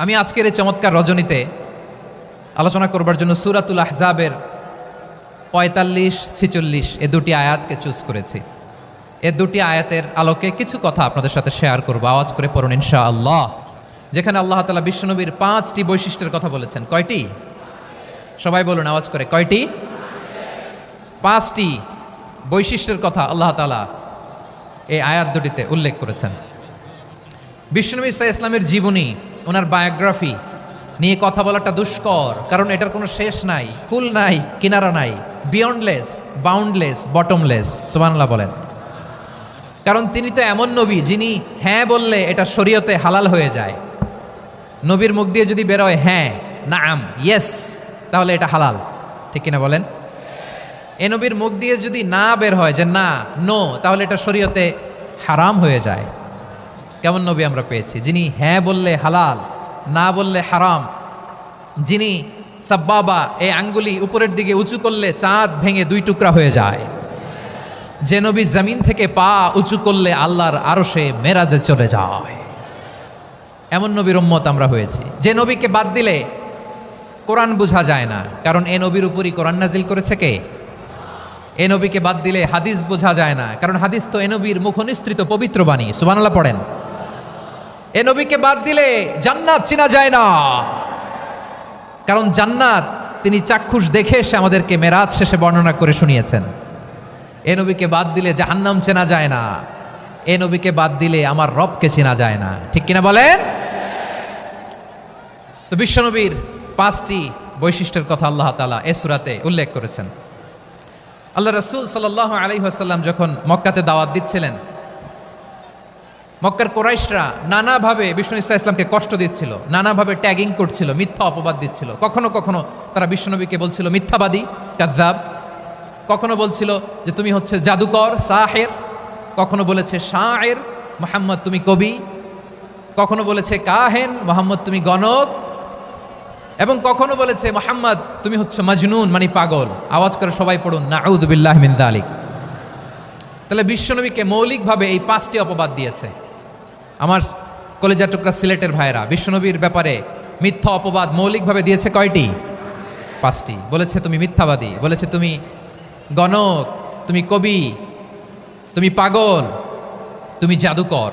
আমি আজকের এই চমৎকার রজনীতে আলোচনা করবার জন্য সূরাতুল আহজাবের ৪৫-৪৬ এ দুটি আয়াতকে চুজ করেছি। এ দুটি আয়াতের আলোকে কিছু কথা আপনাদের সাথে শেয়ার করব। আওয়াজ করে পড়ুন ইনশাআল্লাহ। যেখানে আল্লাহ তাআলা বিশ্বনবীর ৫টি বৈশিষ্ট্যের কথা বলেছেন। কয়টি? সবাই বলুন আওয়াজ করে, কয়টি? ৫টি বৈশিষ্ট্যের কথা আল্লাহ তাআলা এই আয়াত দুটিতে উল্লেখ করেছেন। বিশ্বনবী সাল্লাল্লাহু আলাইহি ইসলামের জীবনী, ওনার বায়োগ্রাফি নিয়ে কথা বলাটা দুষ্কর, কারণ এটার কোনো শেষ নাই, কুল নাই, কিনারা নাই, বিয়ন্ডলেস, বাউন্ডলেস, বটমলেস। সুবহানাল্লাহ বলেন। কারণ তিনি তো এমন নবী যিনি হ্যাঁ বললে এটা শরীয়তে হালাল হয়ে যায়। নবীর মুখ দিয়ে যদি বেরোয় হ্যাঁ, নাম, ইয়েস, তাহলে এটা হালাল। ঠিক কিনা বলেন? এ নবীর মুখ দিয়ে যদি না বের হয় যে না, নো, তাহলে এটা শরীয়তে হারাম হয়ে যায়। কেমন নবী আমরা পেয়েছি, যিনি হ্যাঁ বললে হালাল, না বললে হারাম, যিনি সাব্বাবা এই আঙ্গুলি উপরের দিকে উঁচু করলে চাঁদ ভেঙে 2 টুকরা হয়ে যায়, যে নবী জমিন থেকে পা উঁচু করলে আল্লাহর আরশে মেরাজে চলে যায়। এমন নবীর উম্মত আমরা হয়েছি। যে নবীকে বাদ দিলে কোরআন বোঝা যায় না, কারণ এ নবীর উপরই কোরআন নাজিল করেছে কে? এ নবীকে বাদ দিলে হাদিস বোঝা যায় না, কারণ হাদিস তো এ নবীর মুখনিসৃত পবিত্র বাণী। সুবহানাল্লাহ পড়েন। এ নবীকে বাদ দিলে জান্নাত চেনা যায় না, কারণ জান্নাত তিনি চাক্ষুষ দেখে এসে আমাদেরকে মেরাজ শেষে বর্ণনা করে শুনিয়েছেন। এ নবীকে বাদ দিলে জাহান্নাম চেনা যায় না, এ নবীকে বাদ দিলে আমার রবকে চেনা যায় না। ঠিক কিনা বলেন? তো বিশ্বনবীর 5টি বৈশিষ্ট্যের কথা আল্লাহ তাআলা এই সূরাতে উল্লেখ করেছেন। আল্লাহ রাসূল সাল্লাল্লাহু আলাইহি ওয়াসাল্লাম যখন মক্কাতে দাওয়াত দিচ্ছিলেন, মক্কার কুরাইশরা নানাভাবে বিষ্ণু ইসা ইসলামকে কষ্ট দিচ্ছিল, নানাভাবে ট্যাগিং করছিল, মিথ্যা অপবাদ দিচ্ছিল। কখনো কখনো তারা বিশ্বনবীকে বলছিল মিথ্যাবাদী, কাযযাব। কখনো বলছিল যে তুমি হচ্ছে জাদুকর, সাহের। কখনো বলেছে শায়ের, মুহাম্মদ তুমি কবি। কখনো বলেছে কাহেন, মুহাম্মদ তুমি গণক। এবং কখনো বলেছে মুহাম্মদ তুমি হচ্ছে মাজনুন, মানে পাগল। আওয়াজ করে সবাই পড়ুন নাউযু বিল্লাহি মিন যালিক। তাহলে বিশ্বনবীকে মৌলিকভাবে এই 5টি অপবাদ দিয়েছে। আমার কলেজা টুকরা সিলেটের ভাইরা, বিশ্বনবীর ব্যাপারে মিথ্যা অপবাদ মৌলিকভাবে দিয়েছে কয়টি? 5টি। বলেছে তুমি মিথ্যাবাদী, বলেছে তুমি গণক, তুমি কবি, তুমি পাগল, তুমি জাদুকর।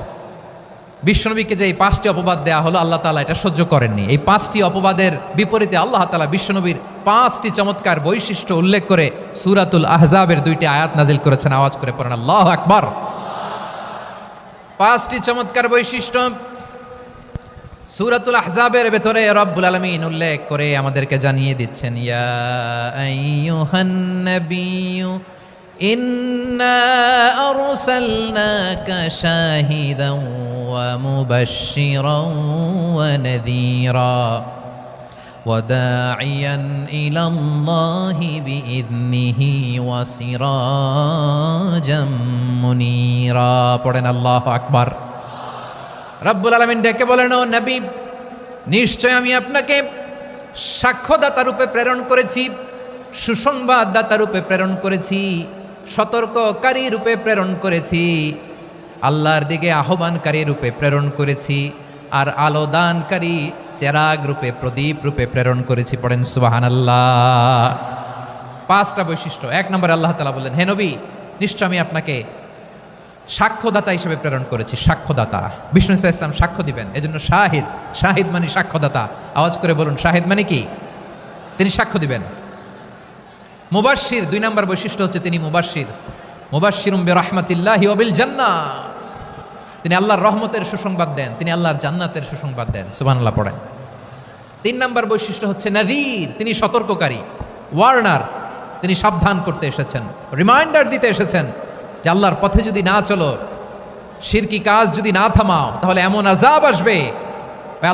বিশ্বনবীকে যে এই 5টি অপবাদ দেয়া হলো, আল্লাহ তাআলা এটা সহ্য করেননি। এই 5টি অপবাদের বিপরীতে আল্লাহ তাআলা বিশ্বনবীর 5টি চমৎকার বৈশিষ্ট্য উল্লেখ করে সূরাতুল আহজাবের 2টি আয়াত নাজিল করেছেন। আওয়াজ করে পড়েন আল্লাহু আকবার। 5টি চমৎকার বৈশিষ্ট্য সূরাতুল আহজাবের ভেতরে রব্বুল আলামিন উল্লেখ করে আমাদেরকে জানিয়ে দিচ্ছেন, ইয়া আইয়ুহান নাবিয়্যু ইন্না আরসালনাকা শাহিদান ওয়া মুবাশশিরান ওয়া নাযীরা ওয়া দাঈয়ান ইলাল্লাহি বিইذনিহি ওয়া সিরাজাম মুনীরা। পড়েন আল্লাহু আকবার। রব্বুল আলামিন ডেকে বলেন, ও নবী, নিশ্চয় আমি আপনাকে সাক্ষ্যদাতা রূপে প্রেরণ করেছি, সুসংবাদদাতা রূপে প্রেরণ করেছি, সতর্ককারী রূপে প্রেরণ করেছি, আল্লাহর দিকে আহ্বানকারী রূপে প্রেরণ করেছি, আর আলো দানকারী চেরাগ রূপে, প্রদীপ রূপে প্রেরণ করেছি। পড়েন সুবহানাল্লাহ। 5টা বৈশিষ্ট্য। 1 নম্বরে আল্লাহ তাআলা বললেন, হে নবী, নিশ্চয় আমি আপনাকে সাক্ষ্যদাতা হিসেবে প্রেরণ করেছি। সাক্ষ্যদাতা, বিষ্ণু ইসা ইসলাম সাক্ষ্য দিবেন, এজন্য শাহিদ। শাহিদ মানে সাক্ষ্যদাতা। আওয়াজ করে বলুন শাহিদ মানে কি? তিনি সাক্ষ্য দিবেন। মুবাশশির, 2 নম্বর বৈশিষ্ট্য হচ্ছে তিনি মুবাশশির। মুবাশশিরুম বিরাহমাতিল্লাহি ওয়া বিল জান্নাহ। তিনি আল্লাহর রহমতের সুসংবাদ দেন, তিনি আল্লাহর জান্নাতের সুসংবাদ দেন। সুবহানাল্লাহ পড়েন। 3 নম্বর বৈশিষ্ট্য হচ্ছে নাযীর, তিনি সতর্ককারী, ওয়ার্নার। তিনি সাবধান করতে এসেছেন, রিমাইন্ডার দিতে এসেছেন যে আল্লাহর পথে যদি না চলো, শিরকি কাজ যদি না থামাও, তাহলে এমন আযাব আসবে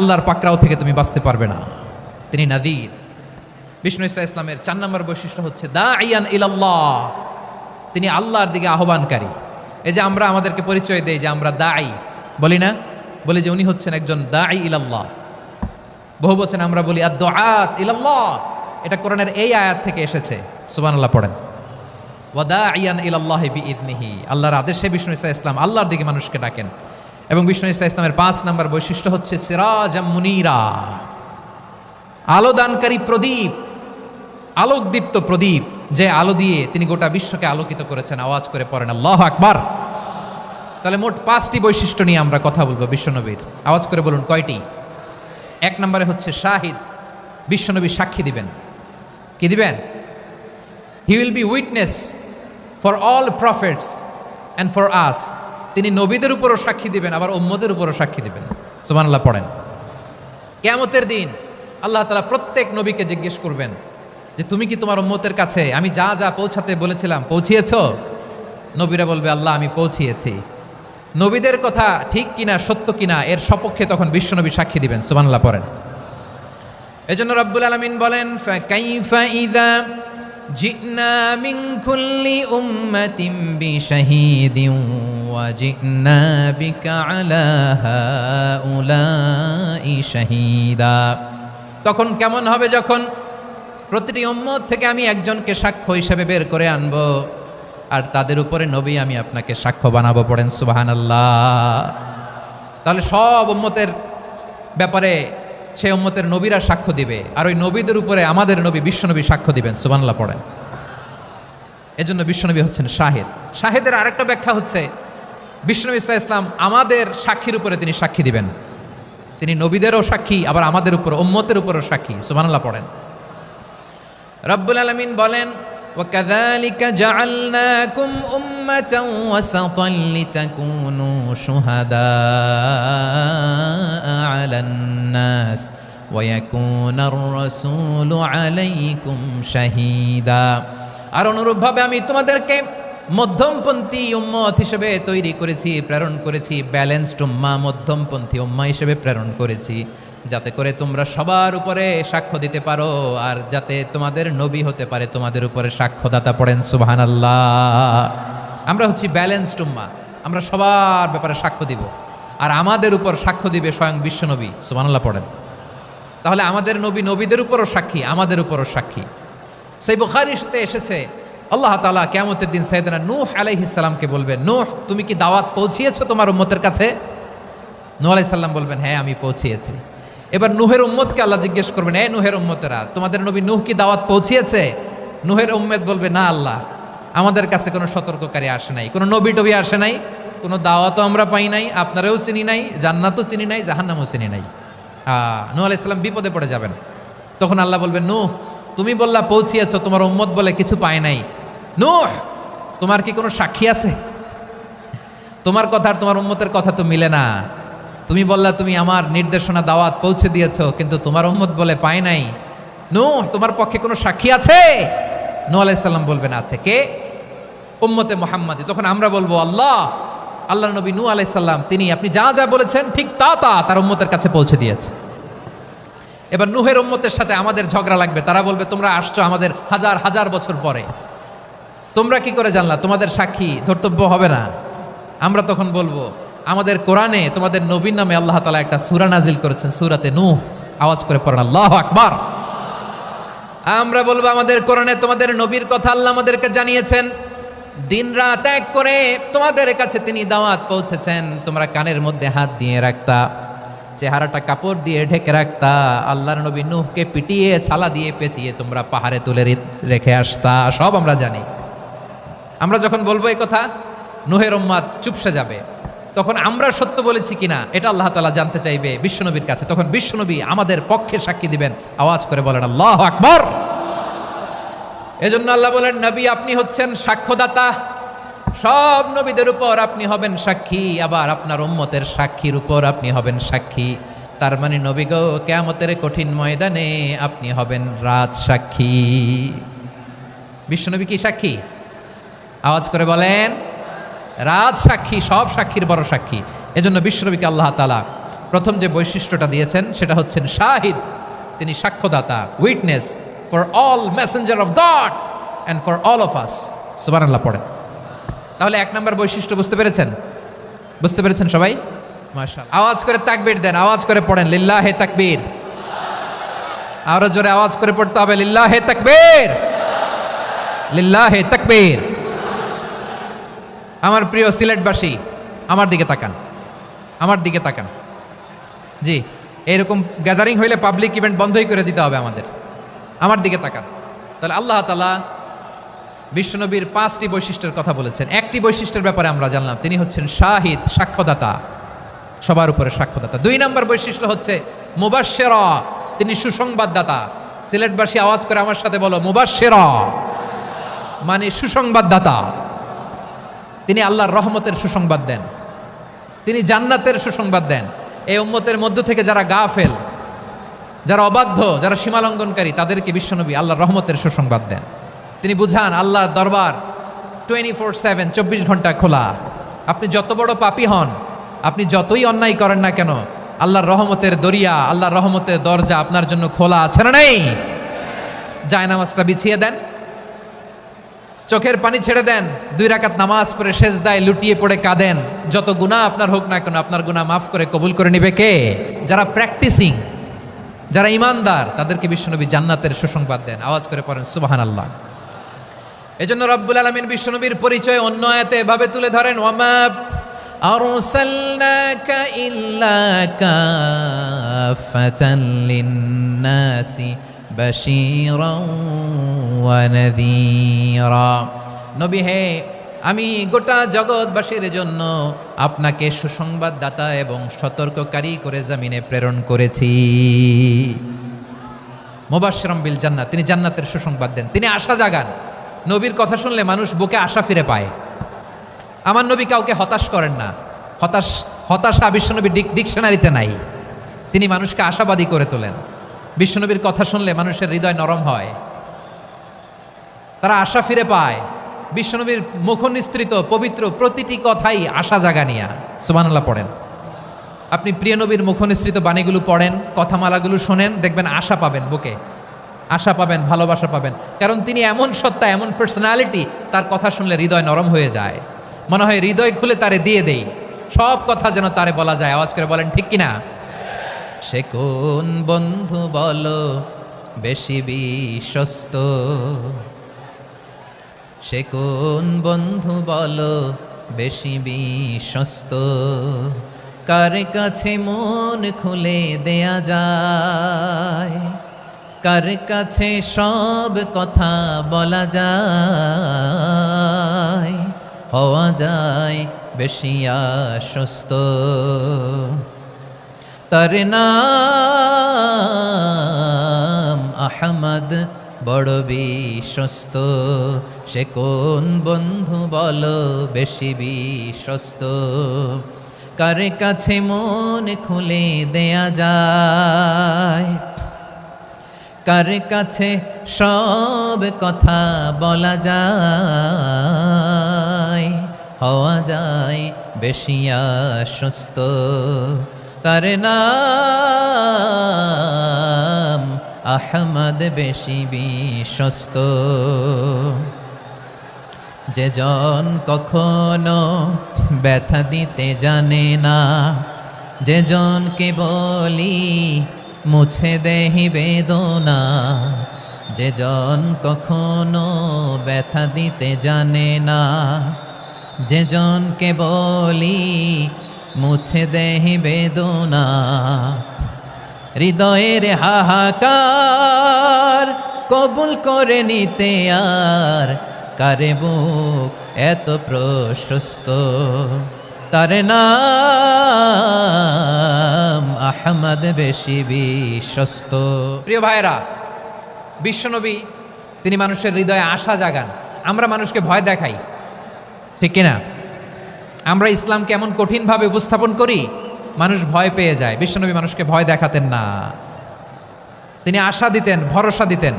আল্লাহর পাকড়াও থেকে তুমি বাঁচতে পারবে না। তিনি নাযীর। বিষ্ণু ইসা ইসলামের 4 নম্বর বৈশিষ্ট্য হচ্ছে দাঈয়ান ইলাল্লাহ, তিনি আল্লাহর দিকে আহ্বানকারী। এই যে আমরা আমাদেরকে পরিচয় দেই যে আমরা দাঈ, বলি না? বলি যে উনি হচ্ছেন একজন দাঈ ইলাল্লাহ। বহু বচনে আমরা বলি আদ-দুআত ইলাল্লাহ। এটা কোরআনের এই আয়াত থেকে এসেছে। সুবহানাল্লাহ পড়েন। ওয়া দাঈয়ান ইলাল্লাহি বিইذনিহি, আল্লাহর আদেশে বিষ্ণু ইসা ইসলাম আল্লাহর দিকে মানুষকে ডাকেন। এবং বিষ্ণু ঈসা ইসলামের 5 নম্বর বৈশিষ্ট্য হচ্ছে সিরাজাম মুনীরা, আলোদানকারী প্রদীপ, আলোকদীপ্ত প্রদীপ, যে আলো দিয়ে তিনি গোটা বিশ্বকে আলোকিত করেছেন। আওয়াজ করে পড়েন আল্লাহু আকবার। তাহলে মোট 5টি বৈশিষ্ট্য নিয়ে আমরা কথা বলবো বিশ্বনবীর। আওয়াজ করে বলুন কয়টি? 1 নম্বরে হচ্ছে শাহিদ, বিশ্বনবী সাক্ষী দিবেন। কি দিবেন? He will be witness for all prophets and for us. তিনি নবীদের উপরও সাক্ষী দিবেন, আবার উম্মতের উপরও সাক্ষী দিবেন। সুবহানাল্লাহ পড়েন। কিয়ামতের দিন আল্লাহ তাআলা প্রত্যেক নবীকে জিজ্ঞেস করবেন যে তুমি কি তোমার উম্মতের কাছে আমি যা যা পৌঁছাতে বলেছিলাম পৌঁছিয়েছো? নবীরা বলবে আল্লাহ আমি পৌঁছিয়েছি। নবীদের কথা ঠিক কিনা, সত্য কিনা, এর সপক্ষে তখন বিশ্বনবী সাক্ষী দিবেন। সুবহানাল্লাহ পড়েন। এজন্য রব্বুল আলামিন বলেন ফাকাইফা ইযা জিনা মিন কুল্লি উম্মাতিন বিশাহীদিন ওয়া জিনা বিকা আলা হাউলাই শাহীদা। তখন কেমন হবে যখন প্রতিটি উম্মত থেকে আমি একজনকে সাক্ষ্য হিসেবে বের করে আনবো, আর তাদের উপরে নবী আমি আপনাকে সাক্ষ্য বানাবো। পড়েন সুবহানাল্লাহ। তাহলে সব উম্মতের ব্যাপারে সেই উম্মতের নবীরা সাক্ষ্য দিবে, আর ওই নবীদের উপরে আমাদের নবী বিশ্বনবী সাক্ষ্য দিবেন। সুবহানাল্লাহ পড়েন। এজন্য বিশ্বনবী হচ্ছেন শাহিদ। শাহিদের আরেকটা ব্যাখ্যা হচ্ছে বিশ্বনবী সাল্লাল্লাহু আলাইহি ওয়াসাল্লাম আমাদের সাক্ষীর উপরে তিনি সাক্ষী দিবেন। তিনি নবীদেরও সাক্ষী, আবার আমাদের উপর উম্মতের উপরও সাক্ষী। সুবহানাল্লাহ পড়েন। রব্বুল আলামিন বলেন وَكَذَلِكَ جَعَلْنَاكُمْ أُمَّةً وَسَطًا لِتَكُونُوا شُهَدَاءَ عَلَى النَّاسِ وَيَكُونَ الرَّسُولُ عَلَيْكُمْ شَهِيدًا। আর অনুরূপভাবে আমি তোমাদেরকে মধ্যমপন্থী উম্মত হিসেবে তৈরি করেছি, প্রেরণ করেছি। ব্যালেন্সড উম্মাহ, মধ্যমপন্থী উম্মাহ হিসেবে প্রেরণ করেছি, যাতে করে তোমরা সবার উপরে সাক্ষ্য দিতে পারো, আর যাতে তোমাদের নবী হতে পারে তোমাদের উপরে সাক্ষ্যদাতা। পড়েন সুবহানাল্লাহ। আমরা হচ্ছি ব্যালেন্সড উম্মাহ, আমরা সবার ব্যাপারে সাক্ষ্য দিব, আর আমাদের উপর সাক্ষ্য দিবে স্বয়ং বিশ্বনবী। সুবহানাল্লাহ পড়েন। তাহলে আমাদের নবী নবীদের উপরও সাক্ষী, আমাদের উপরও সাক্ষী। সেই বুখারীতে এসেছে আল্লাহ তাআলা কিয়ামতের দিন সাইয়েদনা নূহ আলাইহিস সালামকে বলবেন, নূহ তুমি কি দাওয়াত পৌঁছিয়েছো তোমার উম্মতের কাছে? নূহ আলাইহিস সালাম বলবেন হ্যাঁ আমি পৌঁছিয়েছি। এবার নূহের উম্মতকে আল্লাহ জিজ্ঞেস করবেন, এ নূহের উম্মতেরা তোমাদের নবী নূহ কি দাওয়াত পৌঁছিয়েছে? নূহের উম্মত বলবে না আল্লাহ, আমাদের কাছে কোনো সতর্ককারী আসে নাই, কোনো নবী টবি আসে নাই, কোনো দাওয়াতও আমরা পাই নাই, আপনারাও চিনি নাই, জান্নাতও চিনি নাই, জাহান্নামও চিনি নাই। নূহ আলাইহিস সালাম বিপদে পড়ে যাবেন। তখন আল্লাহ বলবেন, নূহ তুমি বললা পৌঁছিয়েছো, তোমার উম্মত বলে কিছু পায় নাই। নূহ তোমার কি কোনো সাক্ষী আছে? তোমার কথা আর তোমার উম্মতের কথা তো মিলে না। তুমি বললা তুমি আমার নির্দেশনা দাওয়াত পৌঁছে দিয়েছো, কিন্তু তোমার উম্মত বলে পায় নাই। নূহ তোমার পক্ষে কোনো সাক্ষী আছে? নূহ আলাইহিস সালাম বলবেন আছে। কে? উম্মতে মুহাম্মাদী। তখন আমরা বলবো আল্লাহ, আল্লাহর নবী নূহ আলাইহিস সালাম তিনি আপনি যা যা বলেছেন ঠিক তা তা তার উম্মতের কাছে পৌঁছে দিয়েছে। এবার নূহের উম্মতের সাথে আমাদের ঝগড়া লাগবে। তারা বলবে তোমরা আসছো আমাদের হাজার হাজার বছর পরে, তোমরা কি করে জানলা? তোমাদের সাক্ষী ধর্তব্য হবে না। আমরা তখন বলবো আমাদের কোরআনে তোমাদের নবীর নামে আল্লাহ তাআলা একটা সূরা নাজিল করেছেন, সূরাতে নূহ। আওয়াজ করে পড়েন আল্লাহু আকবার। আমরা বলবো আমাদের কোরআনে তোমাদের নবীর কথা আল্লাহ আমাদেরকে জানিয়েছেন, দিন রাত এক করে তোমাদের কাছে তিনি দাওয়াত পৌঁছেছেন। তোমরা কানের মধ্যে হাত দিয়ে রাখতা, চেহারাটা কাপড় দিয়ে ঢেকে রাখতা, আল্লাহর নবী নূহকে পিটিয়ে ছালা দিয়ে পেঁচিয়ে তোমরা পাহাড়ে তুলে রেখে আসতা। সব আমরা জানি। আমরা যখন বলবো এই কথা, নূহের উম্মত চুপসে যাবে। তখন আমরা সত্য বলেছি কিনা এটা আল্লাহ তাআলা জানতে চাইবে বিশ্বনবীর কাছে। তখন বিশ্বনবী আমাদের পক্ষে সাক্ষী দিবেন। আওয়াজ করে বলেন আল্লাহু আকবার। এজন্য আল্লাহ বলেন নবী আপনি হচ্ছেন সাক্ষ্যদাতা, সব নবীদের উপর আপনি হবেন সাক্ষী, আবার আপনার উম্মতের সাক্ষীর উপর আপনি হবেন সাক্ষী। তার মানে নবী গো কিয়ামতের কঠিন ময়দানে আপনি হবেন রাজ সাক্ষী। বিশ্বনবী কি সাক্ষী? আওয়াজ করে বলেন রাজ সাক্ষী, সব সাক্ষীর বড় সাক্ষী। এজন্য বিশ্বনবীকে আল্লাহ তাআলা প্রথম যে বৈশিষ্ট্যটা দিয়েছেন সেটা হচ্ছেন শাহিদ। তিনি সাক্ষ্যদাতা, witness for all messenger of God and for all of us. সুবহানাল্লাহ পড়েন। তাহলে 1 নম্বর বৈশিষ্ট্য বুঝতে পেরেছেন? বুঝতে পেরেছেন সবাই? মাশাআল্লাহ। আওয়াজ করে তাকবীর দেন, আওয়াজ করে পড়েন লিল্লাহে তাকবীর। আরো জোরে আওয়াজ করে পড়তে হবে লিল্লাহে তাকবীর, লিল্লাহে তাকবীর। আমার প্রিয় সিলেটবাসী আমার দিকে তাকান। আমার দিকে তাকান। জি, এরকম গ্যাদারিং হইলে পাবলিক ইভেন্ট বন্ধই করে দিতে হবে আমাদের। আমার দিকে তাকান। তাহলে আল্লাহ তাআলা বিশ্বনবীর 5টি বৈশিষ্ট্যের কথা বলেছেন। একটি বৈশিষ্ট্যের ব্যাপারে আমরা জানলাম, তিনি হচ্ছেন শাহিদ, সাক্ষ্যদাতা, সবার উপরে সাক্ষ্যদাতা। 2 নম্বর বৈশিষ্ট্য হচ্ছে মুবাশশিরা, তিনি সুসংবাদদাতা। সিলেটবাসী আওয়াজ করে আমার সাথে বলো, মুবাশশিরা মানে সুসংবাদদাতা। তিনি আল্লাহর রহমতের সুসংবাদ দেন, তিনি জান্নাতের সুসংবাদ দেন। এই উম্মতের মধ্য থেকে যারা গাফেল, যারা অবাধ্য, যারা সীমালঙ্ঘনকারী, তাদেরকে বিশ্বনবী আল্লাহর রহমতের সুসংবাদ দেন। তিনি বুঝান আল্লাহর দরবার 24/7, 24 ঘন্টা খোলা। আপনি যত বড় পাপী হন, আপনি যতই অন্যায় করেন না কেন, আল্লাহর রহমতের দরিয়া, আল্লাহর রহমতের দরজা আপনার জন্য খোলা আছে না নেই? জায়নামাজটা বিছিয়ে দেন, চোখের পানি ছেড়ে দেন, 2 রাকাত নামাজ পড়ে সেজদায় লুটিয়ে পড়ে কাঁদেন। যত গুনাহ আপনার হোক না কেন, আপনার গুনাহ মাফ করে কবুল করে নিবে কে? যারা প্র্যাকটিসিং, যারা ইমানদার, তাদেরকে বিশ্বনবী জান্নাতের সুসংবাদ দেন। আওয়াজ করে পড়েন সুবহানাল্লাহ। এজন্য রব্বুল আলামিন বিশ্বনবীর পরিচয় অন্য আয়াতে এভাবে তুলে ধরেন, ওয়ামা আরসালনাকা ইল্লা কাফাতান লিন্নাসি বাশীরাও ওয়া নাযীরা। নবী হে, আমি গোটা জগৎবাসীর জন্য আপনাকে সুসংবাদদাতা এবং সতর্ককারী করে জমিনে প্রেরণ করেছি। মুবাশশিরাম বিল জান্নাত, তিনি জান্নাতের সুসংবাদ দেন, তিনি আশা জাগান। নবীর কথা শুনলে মানুষ বুকে আশা ফিরে পায়। আমার নবী কাউকে হতাশ করেন না। হতাশা বিশ্বনবীর ডিকশনারিতে নাই। তিনি মানুষকে আশাবাদী করে তোলেন। বিশ্বনবীর কথা শুনলে মানুষের হৃদয় নরম হয়, তারা আশা ফিরে পায়। বিশ্বনবীর মুখ নিঃসৃত পবিত্র প্রতিটি কথাই আশা জাগানিয়া। সুবহানাল্লাহ পড়েন। আপনি প্রিয় নবীর মুখ নিঃসৃত বাণীগুলো পড়েন, কথামালাগুলো শোনেন, দেখবেন আশা পাবেন, বুকে আশা পাবেন, ভালোবাসা পাবেন। কারণ তিনি এমন সত্তা, এমন পার্সোনালিটি, তার কথা শুনলে হৃদয় নরম হয়ে যায়। মনে হয় হৃদয় খুলে তারে দিয়ে দেই, সব কথা যেন তারে বলা যায়। আওয়াজ করে বলেন ঠিক কিনা? সে কোন বন্ধু বলো বেশি বিশ্বস্ত, সে কোন বন্ধু বলো বেশি বিশ্বস্ত, কার কাছে মন খুলে দেয়া যায়, কার কাছে সব কথা বলা যায়, হওয়া যায় বেশি আশ্বস্ত। তার নাম আহমদ, বড় বিশ্বস্ত। সে কোন বন্ধু বলো বেশি বিশ্বস্ত, কার কাছে মন খুলে দেয়া যায়, কার কাছে সব কথা বলা যায়, হওয়া যায় বেশি আশ্বস্ত। তার নাম আহমদ, বেশি বিশ্বস্ত। যে জন কখনো ব্যথা দিতে জানে না, যে জনকে বলি মুছে দেহি বেদনা, যে জন কখনো ব্যথা দিতে জানে না, যে জনকে বলি মুছে দেহি বেদনা, হৃদয়ের হাহাকার কবুল করে নিতে আর কারে বুক এত প্রশস্ত। তার নাম আহমদ, বেশি বিশ্বস্ত। প্রিয় ভাইরা, বিশ্বনবী তিনি মানুষের হৃদয়ে আশা জাগান। আমরা মানুষকে ভয় দেখাই, ঠিক কিনা? আমরা ইসলামকে এমন কঠিনভাবে উপস্থাপন করি, মানুষ ভয় পেয়ে যায়। বিশ্বনবী মানুষকে ভয় দেখাতেন না, তিনি আশা দিতেন, ভরসা দিতেন।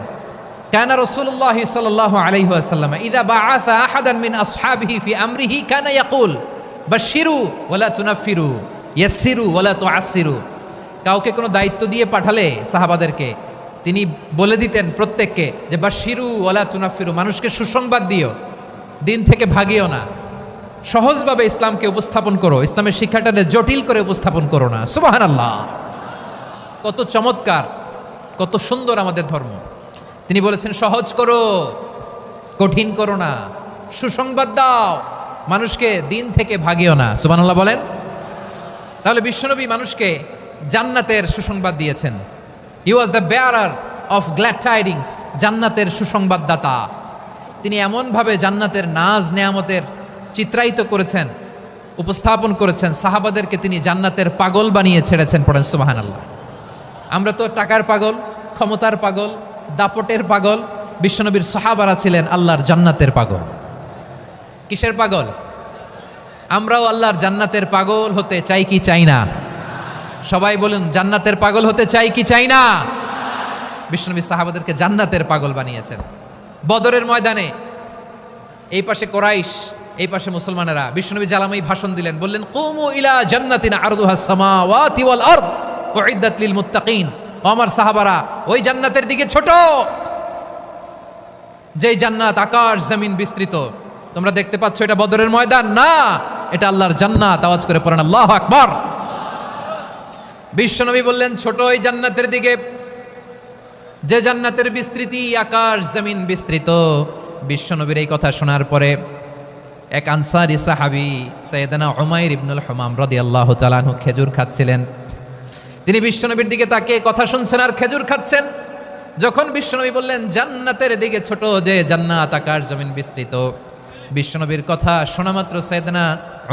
কানা রাসূলুল্লাহ সাল্লাল্লাহু আলাইহি ওয়াসাল্লাম ইযা বাআসা আহাদান মিন আসহাবিহি ফি আমরিহি কানা ইয়াকুল বাশশিরু ওয়ালা তুনাফিরু, ইয়াসসিরু ওয়ালা তুআসসিরু। কাউকে কোনো দায়িত্ব দিয়ে পাঠালে সাহাবাদেরকে তিনি বলে দিতেন প্রত্যেককে যে বাশশিরু ওয়ালা তুনাফিরু, মানুষকে সুসংবাদ দিও, দিন থেকে ভাগিও না, সহজভাবে ইসলামকে উপস্থাপন করো, ইসলামের শিক্ষাটাকে জটিল করে উপস্থাপন করো না। সুবহানাল্লাহ, কত চমৎকার, কত সুন্দর আমাদের ধর্ম। তিনি বলেছেন সহজ করো, কঠিন করো না, সুসংবাদ দাও, মানুষকে দিন থেকে ভাগিও না। সুবহানাল্লাহ বলেন। তাহলে বিশ্বনবী মানুষকে জান্নাতের সুসংবাদ দিয়েছেন। He was the bearer of glad tidings, জান্নাতের সুসংবাদদাতা। তিনি এমনভাবে জান্নাতের নাজ নেয়ামতের চিত্রায়িত করেছেন, উপস্থাপন করেছেন, সাহাবাদেরকে তিনি জান্নাতের পাগল বানিয়ে ছেড়েছেন। পড়েন সুবহানাল্লাহ। আমরা তো টাকার পাগল, ক্ষমতার পাগল, দাপটের পাগল। বিশ্বনবীর সাহাবারা ছিলেন আল্লাহর জান্নাতের পাগল। কিসের পাগল? আমরাও আল্লাহর জান্নাতের পাগল হতে চাই কি চাই না? সবাই বলুন, জান্নাতের পাগল হতে চাই কি চাই না? বিশ্বনবী সাহাবাদেরকে জান্নাতের পাগল বানিয়েছেন। বদরের ময়দানে এই পাশে কোরাইশ, এই পাশে মুসলমানেরা। বিশ্বনবী জালামাই ভাষণ দিলেন, বললেন, কুমু ইলা জান্নাতিন আরদুহাস সামাওয়াতি ওয়াল আরদ উইদ্দাত লিল মুত্তাকিন। ও আমার সাহাবারা, ওই জান্নাতের দিকে ছোট, যেই জান্নাত আকাশ জমিন বিস্তৃত। তোমরা দেখতে পাচ্ছ এটা বদরের ময়দান না, এটা আল্লাহর জান্নাত। আওয়াজ করে পড়েন আল্লাহু আকবার। বিশ্বনবী বললেন, ছোট ওই জান্নাতের দিকে, যে জান্নাতের বিস্তৃতি আকাশ জমিন বিস্তৃত। বিশ্বনবীর এই কথা শোনার পরে এক আনসারী সাহাবী সাইয়েদনা উমাইর ইবনুল হুমাম রাদিয়াল্লাহু তাআলা আনহু খেজুর খাচ্ছিলেন। তিনি বিশ্বনবীর দিকে তাকিয়ে কথা শুনছেন আর খেজুর খাচ্ছেন। যখন বিশ্বনবী বললেন জান্নাতের দিকে ছোট, যে জান্নাত আকাশ জমিন বিস্তৃত, বিশ্বনবীর কথা শোনা মাত্র সাইয়েদনা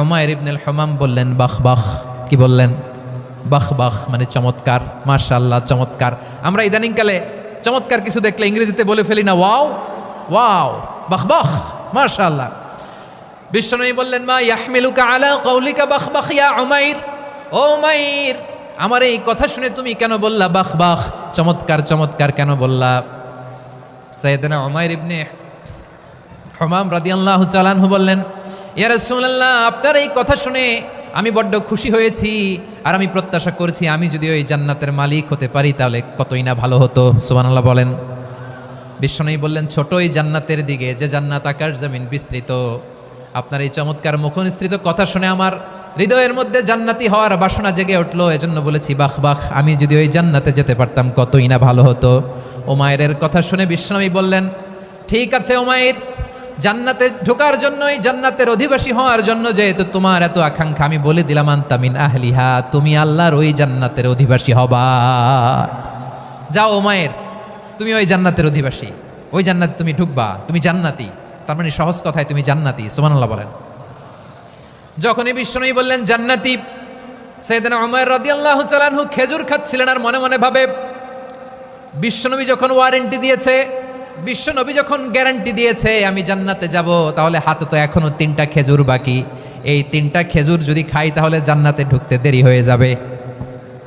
উমাইর ইবনুল হুমাম বললেন, বাহ বাহ। কি বললেন? বাহ বাহ, মানে চমৎকার, মাশাআল্লাহ, চমৎকার। আমরা ইদানিংকালে চমৎকার কিছু দেখলে ইংরেজিতে বলে ফেলি না, ওয়াও ওয়াও, বাহ বাহ, মাশাআল্লাহ। বিশ্বনবী বললেন, মা ইয়াহমিলুকা আলা কওলিকা বাহ বাহ ইয়া উমাইর। ও উমাইর, আমার এই কথা শুনে তুমি কেন বললা বাহ বাহ, চমৎকার চমৎকার কেন বললা? সাইয়েদনা উমাইর ইবনে হুমাম রাদিয়াল্লাহু তাআলা আনহু বললেন, ইয়া রাসূলুল্লাহ, আপনার এই কথা শুনে আমি বড্ড খুশি হয়েছি, আর আমি প্রত্যাশা করছি আমি যদি ওই জান্নাতের মালিক হতে পারি তাহলে কতই না ভালো হতো। সুবহানাল্লাহ বলেন। বিশ্বনবী বললেন, ছোট ওই জান্নাতের দিকে, যে জান্নাত আকাশ জমিন বিস্তৃত। আপনার এই চমৎকার মুখনিসৃত কথা শুনে আমার হৃদয়ের মধ্যে জান্নাতি হওয়ার বাসনা জেগে উঠলো, এজন্য বলেছি বাহ বাহ, আমি যদি ওই জান্নাতে যেতে পারতাম কতই না ভালো হতো। উমাইরের কথা শুনে বিশ্বনবী বললেন, ঠিক আছে উমাইর, জান্নাতে ঢোকার জন্যই, জান্নাতের অধিবাসী হওয়ার জন্য যেহেতু তোমার এত আকাঙ্ক্ষা, আমি বলে দিলাম আনতা মিন আহলিহা, তুমি আল্লাহর ওই জান্নাতের অধিবাসী হবা। যাও উমাইর, তুমি ওই জান্নাতের অধিবাসী, ওই জান্নাতে তুমি ঢুকবা, তুমি জান্নাতি। তার মানে সহজ কথায় তুমি জান্নাতি। সুবহানাল্লাহ বলেন। যখনই বিশ্বনবী বললেন জান্নাতি, সাইয়েদনা উমাইর রাদিয়াল্লাহু তাআলা আনহু খেজুর খাচ্ছিলেন আর মনে মনে ভাবে, বিশ্বনবী যখন ওয়ারেন্টি দিয়েছে, বিশ্বনবী যখন গ্যারান্টি দিয়েছে আমি জান্নাতে যাব, তাহলে হাতে তো এখনো 3টা খেজুর বাকি। এই 3টা খেজুর যদি খাই তাহলে জান্নাতে ঢুকতে দেরি হয়ে যাবে।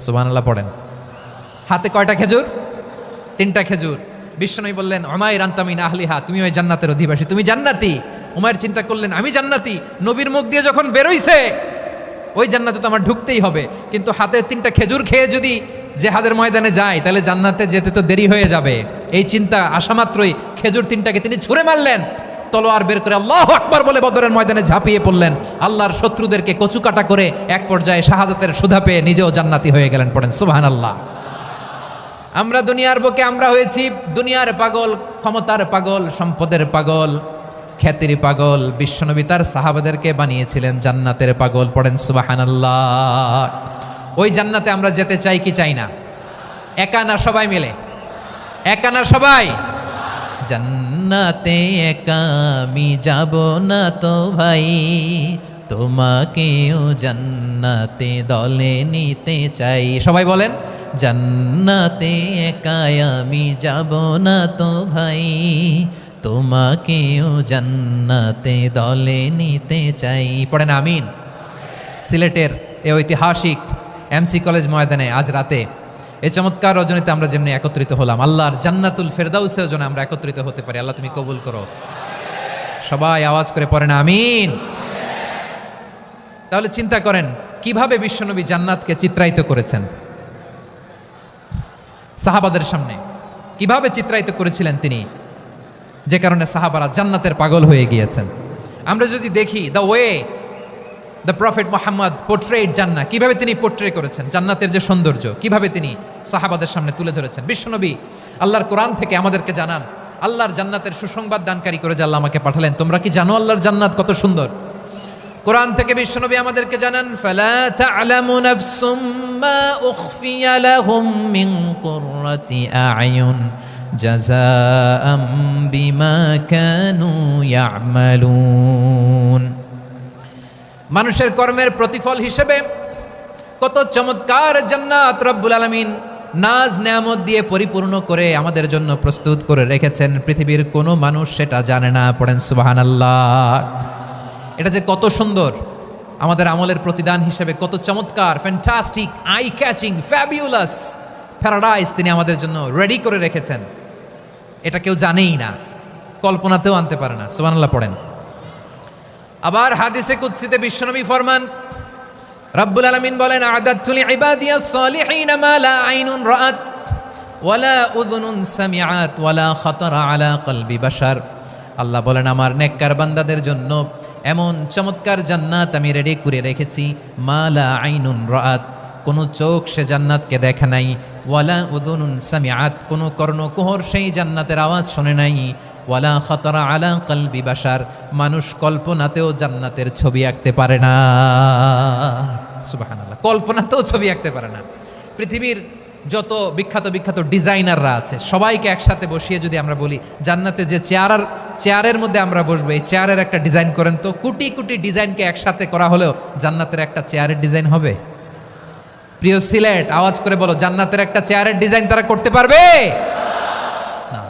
সুবহানাল্লাহ পড়েন। হাতে কয়টা খেজুর? 3টা খেজুর। বিশ্বনবী বললেন, উমাইর আনতা মিন আহলিহা, তুমি ওই জান্নাতের অধিবাসী, তুমি জান্নাতি। উমাইর চিন্তা করলেন, আমি জান্নাতি, নবীর মুখ দিয়ে যখন বেরোইছে ওই জান্নাতে তো আমার ঢুকতেই হবে, কিন্তু হাতে 3টা খেজুর খেয়ে যদি জিহাদের ময়দানে যায় তাহলে জান্নাতে যেতে তো দেরি হয়ে যাবে। এই চিন্তা আসা মাত্রই খেজুর 3টাকে তিনি ছুঁড়ে মারলেন, তলোয়ার বের করে আল্লাহু আকবার বলে বদরের ময়দানে ঝাঁপিয়ে পড়লেন। আল্লাহর শত্রুদেরকে কচুকাটা করে এক পর্যায়ে শাহাদাতের সুধা পেয়ে নিজেও জান্নাতি হয়ে গেলেন। পড়েন সুবহানাল্লাহ। আমরা দুনিয়ার বুকে আমরা হয়েছি দুনিয়ার পাগল, ক্ষমতার পাগল, সম্পদের পাগল, খ্যাতির পাগল। বিশ্বনবী তার সাহাবাদেরকে বানিয়েছিলেন জান্নাতের পাগল। পড়েন সুবহানাল্লাহ। ওই জান্নাতে আমরা যেতে চাই কি চাই না? একা না সবাই মিলে? একা না সবাই? জান্নাতে একা আমি যাব না তো ভাই, তোমাকেও জান্নাতে দলে নিতে চাই। সবাই বলেন, জান্নাতে একা আমি যাব না তো ভাই, তোমাকেও জান্নাতে দলে নিতে চাই। পড়েন আমিন। সিলেটের এই ঐতিহাসিক এমসি কলেজ ময়দানে আজ রাতে এই চমৎকার রজনীতে আমরা যেমনি একত্রিত হলাম, আল্লাহর জান্নাতুল ফেরদাউসের জন্য আমরা একত্রিত হতে পারি। আল্লাহ তুমি কবুল করো। সবাই আওয়াজ করে পড়েন আমিন। তাহলে চিন্তা করেন কিভাবে বিশ্বনবী জান্নাতকে চিত্রায়িত করেছেন সাহাবাদের সামনে, কিভাবে চিত্রায়িত করেছিলেন তিনি, যে কারণে সাহাবারা জান্নাতের পাগল হয়ে গিয়েছেন। আমরা যদি দেখি the way the prophet Muhammad portrait জান্নাত, কিভাবে তিনি পোর্ট্রে করেছেন জান্নাতের যে সৌন্দর্য, কিভাবে তিনি সাহাবাদের সামনে তুলে ধরেছেন। বিশ্বনবী আল্লাহর কোরআন থেকে আমাদেরকে জানান আল্লাহর জান্নাতের সুসংবাদ দানকারী করে যে আল্লাহ আমাকে পাঠালেন। তোমরা কি জানো আল্লাহর জান্নাত কত সুন্দর? কোরআন থেকে বিশ্বনবী আমাদেরকে জানান, ফালা তা'লামু নাফসুম মা উখফিয়া লাহুম মিন কুররাতি আ'য়ুন জাযাআম বিমা কানু ইয়া'মালুন। মানুষের কর্মের প্রতিফল হিসেবে কত চমৎকার জান্নাত রব্বুল আলামিন নাজ নেয়ামত দিয়ে পরিপূর্ণ করে আমাদের জন্য প্রস্তুত করে রেখেছেন। পৃথিবীর কোনো মানুষ সেটা জানে না। পড়েন সুবহানাল্লাহ। এটা যে কত সুন্দর, আমাদের আমলের প্রতিদান হিসেবে কত চমৎকার, fantastic, eye catching, fabulous paradise তিনি আমাদের জন্য রেডি করে রেখেছেন। এটা কেউ জানেই না, কল্পনাতেও আনতে পারে না। সুবহানাল্লাহ পড়েন। আবার হাদিসে কুদসিতে বিশ্বনবী ফরমান, রব্বুল আলামিন বলেন, আ'দাদতু লিইবাদিয়াস সালিহিনা মা লা আইনুন রাআত ওয়ালা উযুনুন সামিআত ওয়ালা খাতারা আলা কলবি বাশার। আল্লাহ বলেন, আমার নেককার বান্দাদের জন্য এমন চমৎকার জান্নাত আমি রেডি করে রেখেছি, মা লা আইনুন রাআত, কোনো চোখ সে জান্নাতকে দেখে নাই, ওয়ালা উযুনুন সামিআত, কোনো কর্ণকুহর সেই জান্নাতের আওয়াজ শোনে নাই, ওয়ালা খাতারা আলা কলবি বাশার, মানুষ কল্পনাতেও জান্নাতের ছবি আঁকতে পারে না। সুবহানাল্লাহ, কল্পনাতেও ছবি আঁকতে পারে না। পৃথিবীর যত বিখ্যাত বিখ্যাত ডিজাইনাররা আছে সবাইকে একসাথে বসিয়ে যদি আমরা বলি জান্নাতে যে চেয়ারের মধ্যে আমরা বসবো, এই চেয়ারের একটা ডিজাইন করেন তো, কোটি কোটি ডিজাইনকে একসাথে করা হলেও জান্নাতের একটা চেয়ারের ডিজাইন হবে? প্রিয় সিলেট, আওয়াজ করে বলো, জান্নাতের একটা চেয়ারের ডিজাইন তারা করতে পারবে না।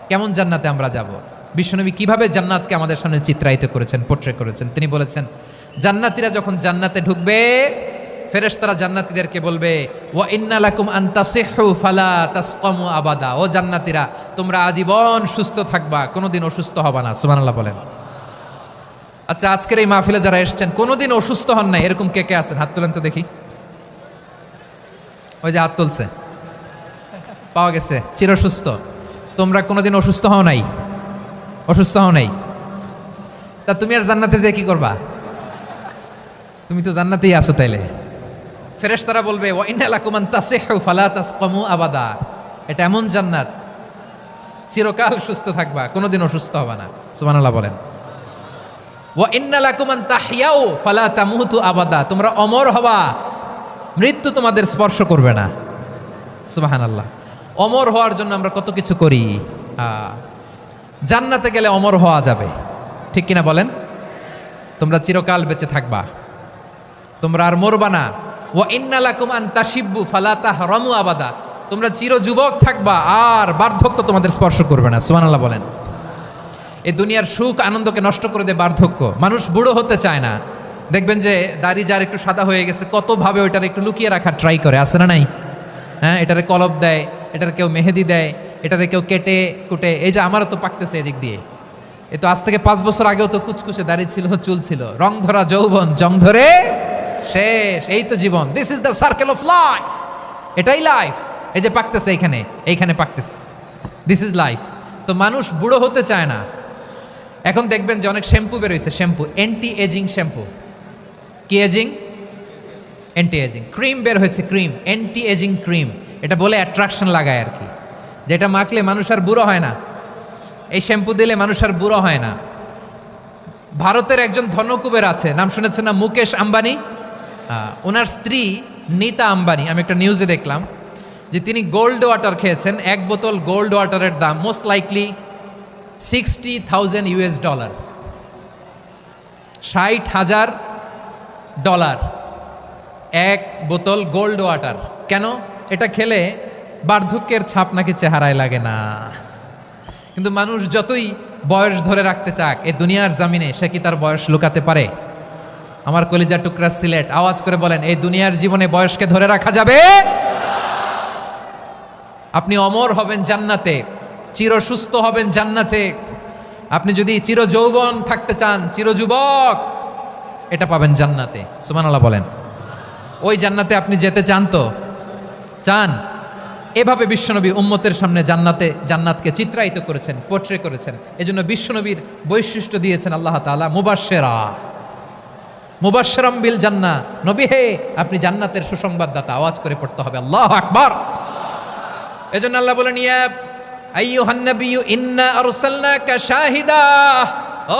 কেমন জান্নাতে আমরা যাব? বিশ্বনবী কিভাবে জান্নাতকে আমাদের সামনে চিত্রায়িত করেছেন, পোট্রে করেছেন। তিনি বলেছেন, জান্নাতীরা যখন জান্নাতে ঢুকবে, ফেরেশতারা জান্নাতীদেরকে বলবে, ওয়া ইন্না লাকুম আন তাসিহু ফালা তাসকামু আবাদা। ও জান্নাতীরা, তোমরা আজীবন সুস্থ থাকবা, কোনোদিন অসুস্থ হবা না। সুবহানাল্লাহ বলেন। আচ্ছা, আজকের এই মাহফিলে যারা এসেছেন কোনোদিন অসুস্থ হন নাই, এরকম কে কে আছেন? হাত তুলেন তো দেখি। ওই যে হাত তুলছে, পাওয়া গেছে, চিরসুস্থ। তোমরা কোনোদিন অসুস্থ হও নাই? অসুস্থ হও নাই? তা তুমি আর জান্নাতে যে কি করবা? তুমি তো জান্নাতেই আছো। তাইলে ফেরেশতারা বলবে, ওয়া ইন্না লাকুম আন তাসিহু ফালা তাসকামু আবাদা। এটা এমন জান্নাত, চিরকাল সুস্থ থাকবা, কোনোদিন অসুস্থ হবা না। সুবহানাল্লাহ বলেন। ওয়া ইন্না লাকুম আন তাহইয়াউ ফালা তামুতু আবাদা। তোমরা অমর হবা, মৃত্যু তোমাদের স্পর্শ করবে না। সুবহানাল্লাহ। অমর হওয়ার জন্য আমরা কত কিছু করি। জান্নাতে গেলে অমর হওয়া যাবে, ঠিক কিনা বলেন? তোমরা চিরকাল বেঁচে থাকবা, তোমরা আর মরবা না। ওয়া ইন্না লাকুম আন তাশিব্বু ফালা তাহরামু আবাদা। তোমরা চির যুবক থাকবা, আর বার্ধক্য তোমাদের স্পর্শ করবে না। সুবহানাল্লাহ বলেন। এই দুনিয়ার সুখ আনন্দকে নষ্ট করে দেয় বার্ধক্য। মানুষ বুড়ো হতে চায় না। দেখবেন যে দাড়ি যার একটু সাদা হয়ে গেছে, কতভাবে ওইটার একটু লুকিয়ে রাখার ট্রাই করে, আছে না নাই? হ্যাঁ, এটারে কলপ দেয়, এটার কেউ মেহেদি দেয়, এটারে কেউ কেটে কুটে। এই যে আমারও তো পাকতেছে এদিক দিয়ে, এ তো আজ থেকে 5 বছর আগেও তো কুচকুচে দাড়ি ছিল, চুল ছিল, রং ধরা যৌবন, জং ধরে শেষ। এই তো জীবন। This is the circle of life. এটাই লাইফ। এই যে পাকতেছে এইখানে পাকতেছে, দিস ইজ লাইফ। তো মানুষ বুড়ো হতে চায় না। এখন দেখবেন যে অনেক শ্যাম্পু বেরোইছে, শ্যাম্পু, অ্যান্টি এজিং শ্যাম্পু। কি এজিং? Anti aging. ক্রিম বের হয়েছে, ক্রিম, অ্যান্টি এজিং ক্রিম। এটা বলে অ্যাট্রাকশন লাগায় আর কি, যেটা মাখলে মানুষ আর বুড়ো হয় না। এই শ্যাম্পু দিলে মানুষ আর বুড়ো হয় না। ভারতের একজন ধনকুবের আছে, নাম শুনেছেন না? মুকেশ আম্বানি। ওনার স্ত্রী নীতা আম্বানি, আমি একটা নিউজে দেখলাম যে তিনি গোল্ড ওয়াটার খেয়েছেন। 1 বোতল গোল্ড ওয়াটারের দাম মোস্ট লাইকলি $60,000 $60,000 1 বোতল গোল্ড ওয়াটার। কেন? এটা খেলে বার্ধক্যের ছাপ নাকি চেহারায় লাগে না। কিন্তু মানুষ যতই বয়স ধরে রাখতে চাক এই দুনিয়ার জামিনে, সে কি তার বয়স লুকাতে পারে? আমার কলিজার টুকরা সিলেট, আওয়াজ করে বলেন, এই দুনিয়ার জীবনে বয়সকে ধরে রাখা যাবে? আপনি অমর হবেন জান্নাতে, চির সুস্থ হবেন জান্নাতে। আপনি যদি চির যৌবন থাকতে চান, চির যুবক, এটা পাবেন জান্নাতে। সুবহানাল্লাহ বলেন। ওই জান্নাতে আপনি যেতে চান তো? চান? এভাবে বিশ্বনবী উম্মতের সামনে জান্নাতকে চিত্রায়িত করেছেন, পোট্রে করেছেন। এজন্য বিশ্বনবীর বৈশিষ্ট্য দিয়েছেন আল্লাহ তাআলা মুবাশশিরাম বিল জান্নাহ। নবী হে, আপনি জান্নাতের সুসংবাদদাতা। আওয়াজ করে পড়তে হবে আল্লাহু আকবার। এজন্য আল্লাহ বলেন, ইয়া আইয়ুহান নাবিয়্যু ইন্না আরসালনাকা শাহিদা।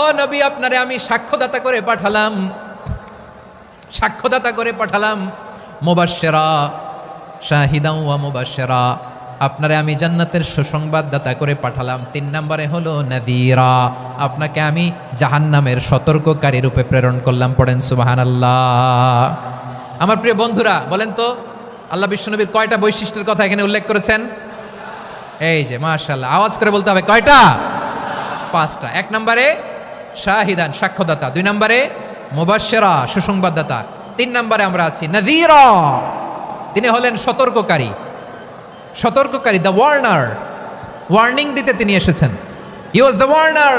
ও নবী, আপনারে আমি সাক্ষ্যদাতা করে পাঠালাম। সাক্ষ্যদাতা করে পাঠালাম, মুবাশশিরা শাহিদান ওয়া মুবাশশিরা, আপনারে আমি জান্নাতের সুসংবাদদাতা করে পাঠালাম। 3 নম্বরে হলো নাযীরা, আপনাকে আমি জাহান্নামের সতর্ককারী রূপে প্রেরণ করলাম। পড়েন সুবহানাল্লাহ। আমার প্রিয় বন্ধুরা, বলেন তো আল্লাহ বিশ্বনবীর কয়টা বৈশিষ্ট্যের কথা এখানে উল্লেখ করেছেন? এই যে মাশাআল্লাহ, আওয়াজ করে বলতে হবে কয়টা? 5টা। 1 নম্বরে শাহিদান, সাক্ষ্যদাতা। 2 নম্বরে মুবাশশিরা, সুসংবাদদাতা। 3 নম্বরে আমরা আছি নাযীরা, তিনি হলেন সতর্ককারী। সতর্ককারী, দ্য ওয়ার্নার, ওয়ার্নিং দিতে তিনি এসেছেন। হি ওয়াজ দ্য ওয়ার্নার,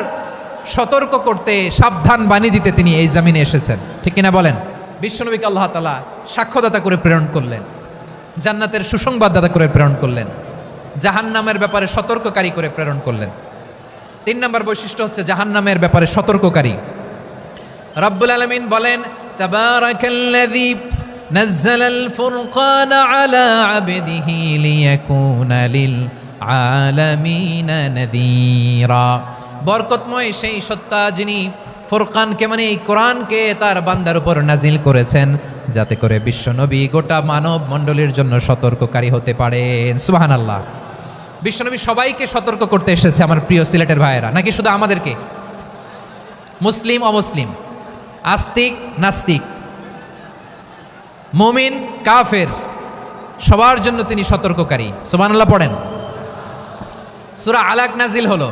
সতর্ক করতে, সাবধান বাণী দিতে তিনি এই জমিনে এসেছেন। ঠিক কিনা বলেন? বিশ্বনবীকে আল্লাহ তাআলা সাক্ষ্যদাতা করে প্রেরণ করলেন, জান্নাতের সুসংবাদদাতা করে প্রেরণ করলেন, জাহান্নামের ব্যাপারে সতর্ককারী করে প্রেরণ করলেন। 3 নম্বর বৈশিষ্ট্য হচ্ছে জাহান্নামের ব্যাপারে সতর্ককারী। রব্বুল আলামিন বলেন, তাবারাকাল্লাযী নাযালাল ফুরকানা আলা আবদিহি লিয়াকুনা লিল আলামিনা নাযীরা। বরকতময় সেই সত্তা যিনি ফুরকানকে মানে এই কোরআনকে তার বান্দার উপর নাজিল করেছেন, যাতে করে বিশ্বনবী গোটা মানব মণ্ডলীর জন্য সতর্ককারী হতে পারেন। সুবহানাল্লাহ। বিশ্বনবী সবাইকে সতর্ক করতে এসেছে আমার প্রিয় সিলেটের ভাইয়েরা, নাকি শুধু আমাদেরকে? মুসলিম অমুসলিম, আস্তিক নাস্তিক, মুমিন কাফের, সবার জন্য তিনি সতর্ককারী। সুবহানাল্লাহ পড়েন। সূরা আলাক নাজিল হলো,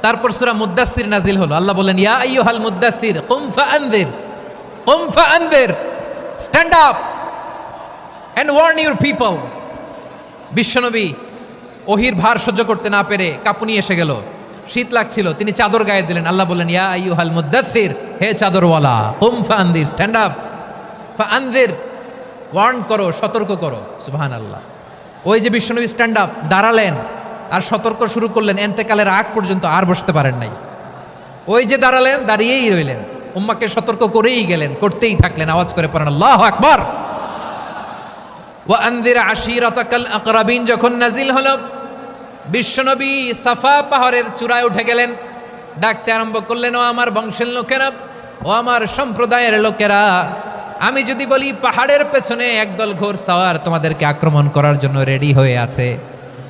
তারপর সূরা মুদ্দাসসির নাজিল হলো। আল্লাহ বলেন, ইয়া আইয়ুহাল মুদ্দাসসির কুম ফাআনযির, কুম ফাআনযির, stand up and warn your people. বিশ্বনবী ওহির ভার সহ্য করতে না পেরে কাঁপুনি এসে গেল, শীত লাগছিল, তিনি চাদর গায়ে দিলেন। আল্লাহ বললেন, ইয়া আইয়ুহাল মুদ্দাসসির, হে চাদরওয়ালা, কুম ফাআনযির, স্ট্যান্ড আপ, ফাআনযির, ওয়ার্ন করো, সতর্ক করো। সুবহানাল্লাহ। ওই যে বিশ্বনবী স্ট্যান্ড আপ, দাঁড়ালেন আর সতর্ক শুরু করলেন, এন্তেকালের আগ পর্যন্ত আর বসতে পারেন নাই। ওই যে দাঁড়ালেন, দাঁড়িয়েই রইলেন, উম্মাকে সতর্ক করেই গেলেন, করতেই থাকলেন। আওয়াজ করে পড়েন আল্লাহু আকবার। ওয়া আনযির আশীরাতাকাল আকরাবিন যখন নাজিল হলো, বিশ্বনবী সাফা পাহাড়ের চূড়ায় উঠে গেলেন, ডাকতে আরম্ভ করলেন, ও আমার বংশের লোকেরা, ও আমার সম্প্রদায়ের লোকেরা, আমি যদি বলি পাহাড়ের পেছনে একদল ঘোড়সাওয়ার তোমাদেরকে আক্রমণ করার জন্য রেডি হয়ে আছে,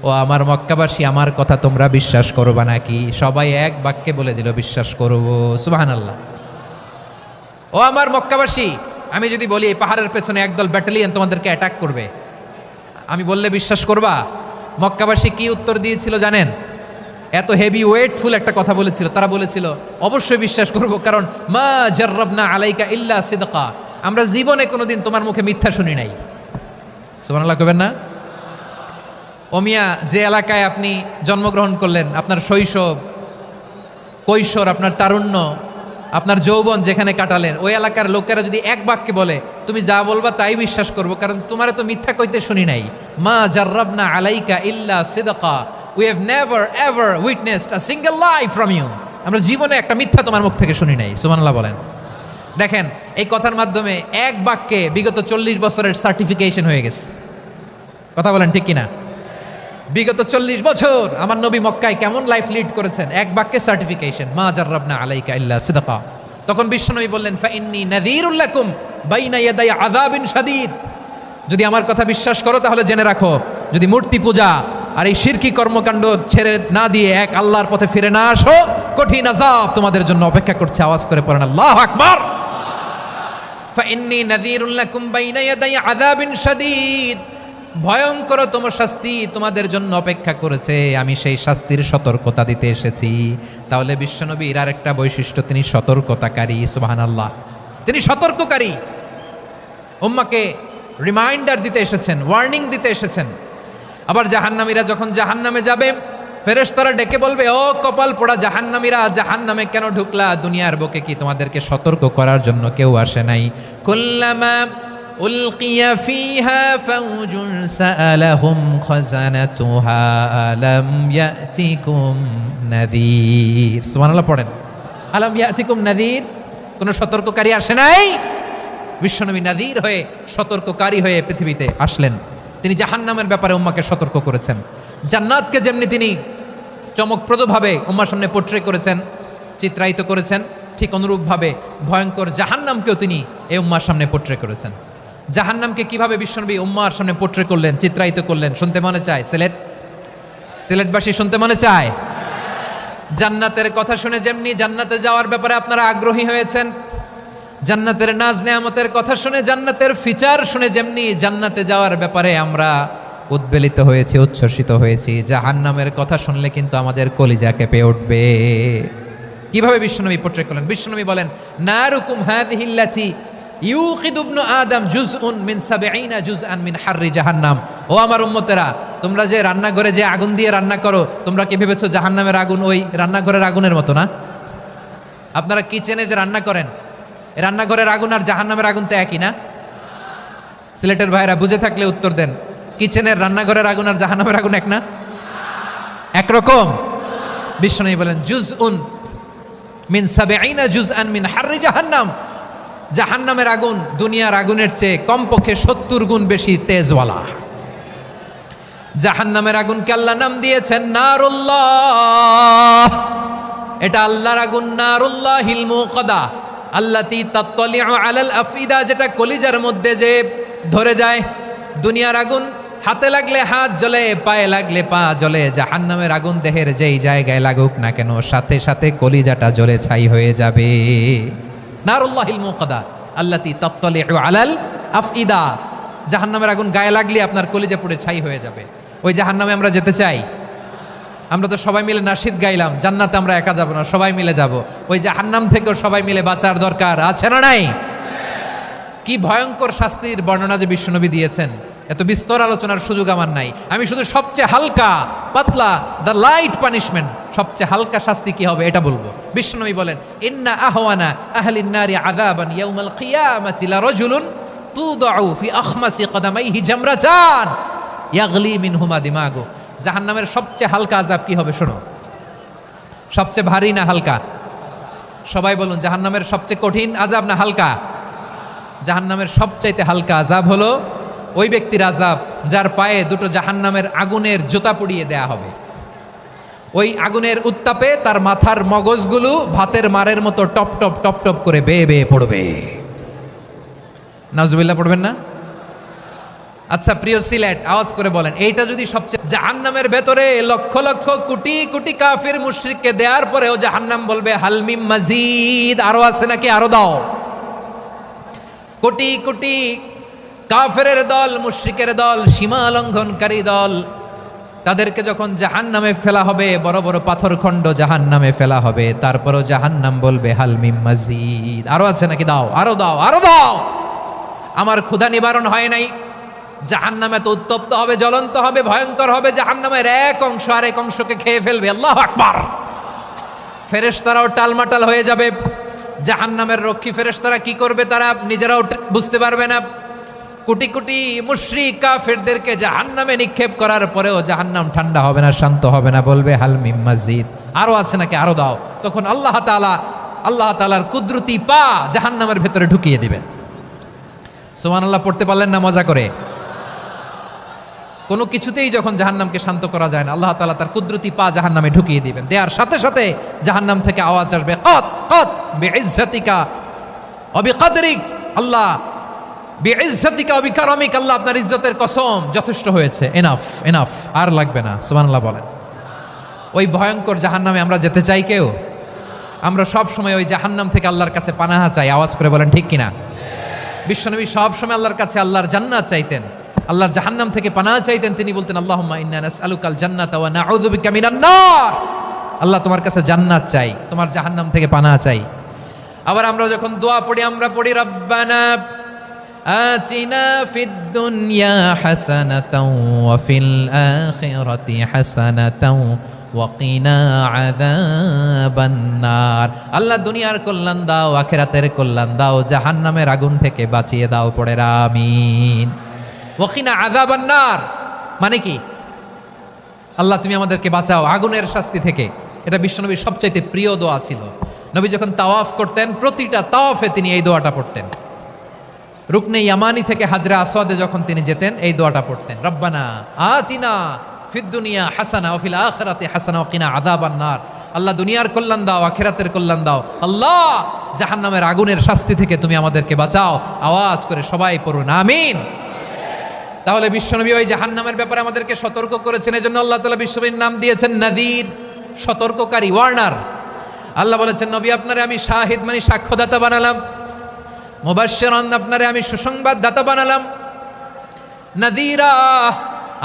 ও আমার মক্কাবাসী, আমার কথা তোমরা বিশ্বাস করবা নাকি? সবাই এক বাক্যে বলে দিল, বিশ্বাস করব। সুবহানাল্লাহ। ও আমার মক্কাবাসী, আমি যদি বলি এই পাহাড়ের পেছনে একদল ব্যাটালিয়ন তোমাদেরকে অ্যাটাক করবে, আমি বললে বিশ্বাস করবা? মক্কাবাসী কি উত্তর দিয়েছিল জানেন? এত হেভি ওয়েটফুল একটা কথা বলেছিল। তারা বলেছিল, অবশ্যই বিশ্বাস করব, কারণ মা জাররাবনা আলাইকা ইল্লা সিদকা, আমরা জীবনে কোনোদিন তোমার মুখে মিথ্যা শুনি নাই। সুবহানাল্লাহ কইবেন না? ও মিয়া, যে এলাকায় আপনি জন্মগ্রহণ করলেন, আপনার শৈশব, কৈশোর, আপনার তারুণ্য, আপনার যৌবন যেখানে কাটালেন, ওই এলাকার লোকেরা যদি এক বাক্যে বলে তুমি যা বলবা তাই বিশ্বাস করব, কারণ তোমারে তো মিথ্যা কইতে শুনি নাই। মা জাররাবনা আলাইকা ইল্লা সিদকা, we have never ever witnessed a single lie from you, আমরা জীবনে একটা মিথ্যা তোমার মুখ থেকে শুনি নাই। সুবহানাল্লাহ বলেন। দেখেন, এই কথার মাধ্যমে এক বাক্যে বিগত 40 বছরের সার্টিফিকেশন হয়ে গেছে। কথা বলেন ঠিক কিনা? বিগত 40 বছর আমার নবী মক্কায় কেমন লাইফ লিড করেছেন, এক বাক্যে সার্টিফিকেশন, মা জাররাবনা আলাইকা ইল্লা সিদকা। তখন বিশ্বনবী বললেন, ফাইন্নী নাযীরুল লাকুম বাইনা ইয়াদাই আযাবিন শাদীদ, যদি আমার কথা বিশ্বাস করো তাহলে জেনে রাখো, যদি মূর্তি পূজা আর এই শিরকি কর্মকাণ্ড ছেড়ে না দিয়ে এক আল্লাহর পথে ফিরে না আসো, কঠিন আযাব তোমাদের জন্য অপেক্ষা করছে। আওয়াজ করে পড়েন আল্লাহু আকবার। ফাইন্নী নাযীরুল লাকুম বাইনা ইয়াদাই আযাবিন শাদীদ, ভয়ঙ্কর তোমার শাস্তি তোমাদের জন্য অপেক্ষা করেছে, আমি সেই শাস্তির সতর্কতা দিতে এসেছি। তাহলে বিশ্বনবীর আর একটা বৈশিষ্ট্য, তিনি সতর্কতাকারী। সুবহানাল্লাহ, তিনি সতর্ককারী, উম্মাকে রিমাইন্ডার দিতে এসেছেন, ওয়ার্নিং দিতে এসেছেন। আবার জাহান্নামীরা যখন জাহান্নামে যাবে, ফেরেশতারা ডেকে বলবে, ও কপাল পোড়া জাহান্নামীরা, জাহান্নামে কেন ঢুকলা? দুনিয়ার বুকে কি তোমাদেরকে সতর্ক করার জন্য কেউ আসে নাই? কুল্লামা উলকিয়া ফিহা ফাউজুন সাআলাহুম খাযানাতুহা আলাম ইয়াতিকুম নাযীর। সুবহানাল্লাহ পড়েন। আলাম ইয়াতিকুম নাযীর, কোন সতর্ককারী আসে নাই? বিশ্বনবী নাযীর হয়ে, সতর্ককারী হয়ে পৃথিবীতে আসলেন। তিনি জাহান্নামের ব্যাপারে উম্মাকে সতর্ক করেছেন। জান্নাতকে যেমনি তিনি চমকপ্রদভাবে উম্মার সামনে পোট্রে করেছেন, চিত্রায়িত করেছেন, ঠিক অনুরূপভাবে ভয়ঙ্কর জাহান্নামকেও তিনি এই উম্মার সামনে পোট্রে করেছেন। জাহান্নামকে কিভাবে বিশ্বনবী উম্মার সামনে পোট্রে করলেন, চিত্রায়িত করলেন, শুনতে মনে চায়? সিলেটবাসী শুনতে মনে চায়? জান্নাতের কথা শুনে যেমনি জান্নাতে যাওয়ার ব্যাপারে আপনারা আগ্রহী হয়েছেন, জান্নাতের নাজ নেয়ামতের কথা শুনে, জান্নাতের ফিচার শুনে যেমনি জান্নাতে যাওয়ার ব্যাপারে আমরা উদ্বেলিত হয়েছি, উচ্ছ্বসিত হয়েছি, জাহান্নামের কথা শুনলে কিন্তু আমাদের কলিজা কেঁপে উঠবে। কিভাবে বিশ্বনবী পোট্রে করলেন? বিশ্বনবী বলেন, নারুকুম হাযিহিল্লাতী ইউকিদু ইবনু আদম জুজউন মিন ৭০ জুজআন মিন হাররি জাহান্নাম। ও আমার উম্মতেরা, তোমরা যে রান্নাঘরে যে আগুন দিয়ে রান্না করো, তোমরা কি ভেবেছো জাহান্নামের আগুন ওই রান্নাঘরের আগুনের মতো না? আপনারা কিচেনে যে রান্না করেন, রান্নাঘরের আগুন আর জাহান্নামের আগুন তো একই না? সিলেটের ভাইরা বুঝে থাকলে উত্তর দেন, কিচেনের রান্নাঘরের আগুন আর জাহান্নামের আগুন এক না? একরকম? বিশ্বনবী বলেন, জুজউন মিন ৭০ জুজআন মিন হাররি জাহান্নাম। জাহান্নামের আগুন দুনিয়ার আগুনের চেয়ে কমপক্ষে ৭০ গুণ বেশি তেজওয়ালা। জাহান্নামের আগুনকে আল্লাহ নাম দিয়েছেন নারুল্লাহ। এটা আল্লাহর আগুন, নারুল্লাহিল মুকাদা আল্লাতী তাত্তালিউ আলাল আফইদা, যেটা কলিজার মধ্যে যে ধরে যায়। দুনিয়ার আগুন হাতে লাগলে হাত জ্বলে, পায়ে লাগলে পা জ্বলে। জাহান্নামের আগুন দেহের যেই জায়গায় লাগুক না কেন, সাথে সাথে কলিজাটা জ্বলে ছাই হয়ে যাবে। নারুল্লাহিল মুকাদা আল্লাতী তাত্তালিউ আলাল আফইদা। জাহান্নামের আগুন গায়ে লাগলে আপনার কলিজা পুড়ে ছাই হয়ে যাবে। ওই জাহান্নামে আমরা যেতে চাই? আমরা তো সবাই মিলে নাশিদ গাইলাম, জান্নাতে আমরা একা যাব না, সবাই মিলে যাব। ওই জাহান্নাম থেকেও সবাই মিলে বাঁচার দরকার আছে না নাই? কি ভয়ঙ্কর শাস্তির বর্ণনা যে বিশ্বনবী দিয়েছেন, এত বিস্তর আলোচনার সুযোগ আমার নাই। আমি শুধু সবচেয়ে হালকা পাতলা, দ্য লাইট পানিশমেন্ট, সবচেয়ে হালকা শাস্তি কি হবে এটা বলবো। বিশ্বনবী বলেন, ইন্না আহওয়ানা আহলিন নারি আযাবান ইয়াউমাল কিয়ামাতি লারাজুলুন তুদাউ ফি আখমাসি কদামাইহি জামরাতান ইয়াগলি মিনহুমা দিমাগু। জাহান্নামের সবচেয়ে হালকা আযাব কি হবে শোনো। সবচেয়ে ভারী না হালকা? সবাই বলুন, জাহান্নামের সবচেয়ে কঠিন আযাব না হালকা? জাহান্নামের সবচাইতে হালকা আযাব হলো ওই ব্যক্তির আযাব যার পায়ে দুটো জাহান্নামের আগুনের জুতা পুড়িয়ে দেয়া হবে। ওই আগুনের উত্তাপে তার মাথার মগজগুলো ভাতের মারের মতো টপ টপ টপ টপ করে বেয়ে বেয়ে পড়বে। নাউজুবিল্লাহ পড়বেন না? আচ্ছা প্রিয় সিলেট, আওয়াজ করে বলেন, এইটা যদি সবচেয়ে, জাহান্নামের ভেতরে লক্ষ লক্ষ কোটি কোটি কাফির মুশরিককে দেওয়ার পরেও জাহান্নাম বলবে হালমিম মাজিদ, আরো আছে নাকি, আরো দাও। কোটি কোটি কাফেরের দল, মুশরিকের দল, সীমা লঙ্ঘনকারী দল, তাদেরকে যখন জাহান্নামে ফেলা হবে, বড় বড় পাথরখণ্ড জাহান্নামে ফেলা হবে, তারপরও জাহান্নাম বলবে হালমিম মাজিদ, আরো আছে নাকি, দাও, আরো দাও, আরো দাও। আমার ক্ষুধা নিবারণ হয় নাই। জাহান্নামে তো উত্তপ্ত হবে, জ্বলন্ত হবে, ভয়ঙ্কর হবে। জাহান্নামের এক অংশ আরেক অংশকে খেয়ে ফেলবে। আল্লাহু আকবার। ফেরেশতারাও টালমাটাল হয়ে যাবে। জাহান্নামের রক্ষী ফেরেশতারা কি করবে তারা নিজেরাও বুঝতে পারবে না। কোটি কোটি মুশরিক কাফেরদেরকে জাহান্নামে নিক্ষেপ করার পরেও জাহান্নাম ঠান্ডা হবে না, শান্ত হবে না, বলবে হালমিম মাজিদ, আরো আছে নাকি, আরো দাও। তখন আল্লাহ তাআলার কুদরতি পা জাহান্নামের ভেতরে ঢুকিয়ে দিবেন। সুবহানাল্লাহ পড়তে পারলেন না মজা করে? কোনো কিছুতেই যখন জাহান্নামকে শান্ত করা যায় না, আল্লাহ তাআলা তার কুদরতি পা জাহান্নামে ঢুকিয়ে দিবেন। দেওয়ার সাথে সাথে জাহান্নাম থেকে আওয়াজ আসবে, কত কত বিইজ্জাতিকা ওয়া বিকদরিক, আল্লাহ বিইজ্জাতিকা ওয়া বিকারামিক, আল্লাহ আপনার ইজ্জতের কসম, যথেষ্ট হয়েছে, এনাফ এনাফ, আর লাগবে না। সুবহানাল্লাহ বলেন। ওই ভয়ঙ্কর জাহান্নামে আমরা যেতে চাই কেউ? আমরা সব সময় ওই জাহান্নাম থেকে আল্লাহর কাছে পানাহা চাই। আওয়াজ করে বলেন ঠিক কিনা? বিশ্বনবী সব সময় আল্লাহর কাছে আল্লাহর জান্নাত চাইতেন, আল্লাহর জাহান্নাম থেকে পানাহা চাইতেন। তিনি বলতেন, আল্লাহুম্মা ইন্না নাসআলুকাল জান্নাতা ওয়া নাউযু বিকা মিনান নার। আল্লাহ তোমার কাছে জান্নাত চাই, তোমার জাহান্নাম থেকে পানাহা চাই। আবার আমরা যখন দোয়া পড়ি, আমরা পড়ি রব্বানা আতিনা ফিদ দুনিয়া হাসানাতাও ওয়া ফিল আখিরাতি হাসানাতাও ওয়া কিনা আযাবান নার। আল্লাহ দুনিয়ার কল্যাণ দাও, আখিরাতের কল্যাণ দাও, জাহান্নামের আগুন থেকে বাঁচিয়ে দাও, পড়ে আমিন। ওয়া কিনা আযাবান নার মানে কি? আল্লাহ তুমি আমাদেরকে বাঁচাও আগুনের শাস্তি থেকে। এটা বিশ্বনবীর সবচাইতে প্রিয় দোয়া ছিল। নবী যখন তাওয়াফ করতেন, প্রতিটা তাওয়াফে তিনি এই দোয়াটা পড়তেন। রুকনে ইয়ামানি থেকে হাজরা আসওয়াদে যখন তিনি যেতেন, এই দোয়াটা পড়তেন, রব্বানা আতিনা ফিদ দুনিয়া হাসানা ওয়া ফিল আখিরাতি হাসানা ওয়া কিনা আযাবান নার। আল্লাহ দুনিয়ার কল্যাণ দাও, আখিরাতের কল্যাণ দাও। আল্লাহ জাহান্নামের আগুনের শাস্তি থেকে তুমি আমাদেরকে বাঁচাও। আওয়াজ করে সবাই পড়ুন আমিন। তাহলে বিশ্বনবী ওই জাহান্নামের ব্যাপারে আমাদেরকে সতর্ক করেছেন, এজন্য আল্লাহ তাআলা বিশ্বনবীর নাম দিয়েছেন নাযীর, সতর্ককারী, ওয়ার্নার। আল্লাহ বলেছেন নবী আপনারে আমি শাহিদ মানে সাক্ষ্যদাতা বানালাম, মুবাশশিরান আপনারে আমি সুসংবাদ দাতা বানালাম, নাযীরা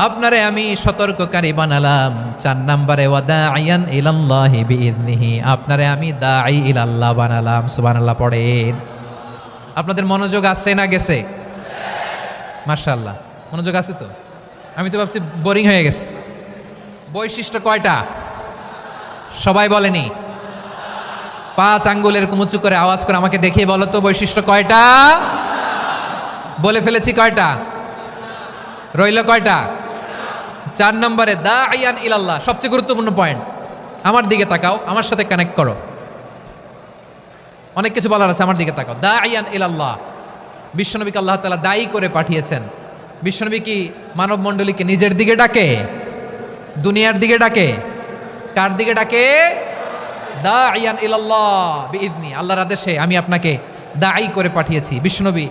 আপনারে আমি সতর্ককারী বানালাম। 4 নম্বরে ওয়াদাইয়ান ইলাল্লাহি বিইذনিহি, আপনারে আমি দাঈ ইলাল্লাহ বানালাম। সুবহানাল্লাহ পড়েন। আপনাদের মনোযোগ আছে না গেছে? মাশাআল্লাহ মনোযোগ আছে তো। আমি তো ভাবছি বোরিং হয়ে গেছে। বৈশিষ্ট্য কয়টা সবাই বলেনি? 5 আঙ্গুল এরকম উঁচু করে আওয়াজ করে আমাকে দেখিয়ে বলো তো বৈশিষ্ট্য কয়টা? বলে ফেলেছি কয়টা? রইল কয়টা? 4 নম্বরে দাঈয়ান ইলাল্লাহ, সবচেয়ে গুরুত্বপূর্ণ পয়েন্ট। আমার দিকে তাকাও, আমার সাথে কানেক্ট করো। অনেক কিছু বলার আছে, আমার দিকে তাকাও। দাঈয়ান ইলাল্লাহ, বিশ্বনবীকে আল্লাহ তাআলা দায়ী করে পাঠিয়েছেন। বিশ্বনবী কি মানব মণ্ডলীকে নিজের দিকে ডাকে? দুনিয়ার দিকে ডাকে? কার দিকে ডাকে? দাঈয়ান ইলাল্লাহ বিইذনি, আল্লাহর আদেশে আমি আপনাকে দায়ী করে পাঠিয়েছি। বিশ্বনবী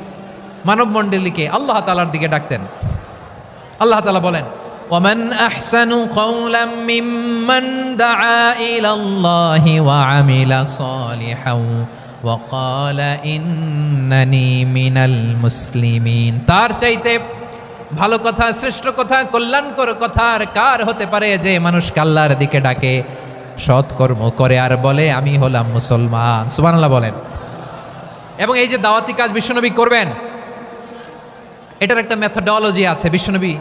মানব মণ্ডলীকে আল্লাহ তাআলার দিকে ডাকতেন। আল্লাহ তাআলা বলেন ওয়ামান আহসানু কাওলাম মিম্মান দাআ ইলাল্লাহি ওয়া আমিলা সালিহান ওয়া ক্বালা ইন্নানি মিনাল মুসলিমিন, তার চাইতে ভালো কথা, শ্রেষ্ঠ কথা, কল্যাণকর কথা আর কার হতে পারে যে মানুষকে আল্লাহর দিকে ডাকে, সৎকর্ম করে আর বলে আমি হলাম মুসলমান। সুবহানাল্লাহ বলেন। এবং এই যে দাওয়াতি কাজ বিশ্বনবী করবেন, এটার একটা মেথডোলজি আছে। বিশ্বনবী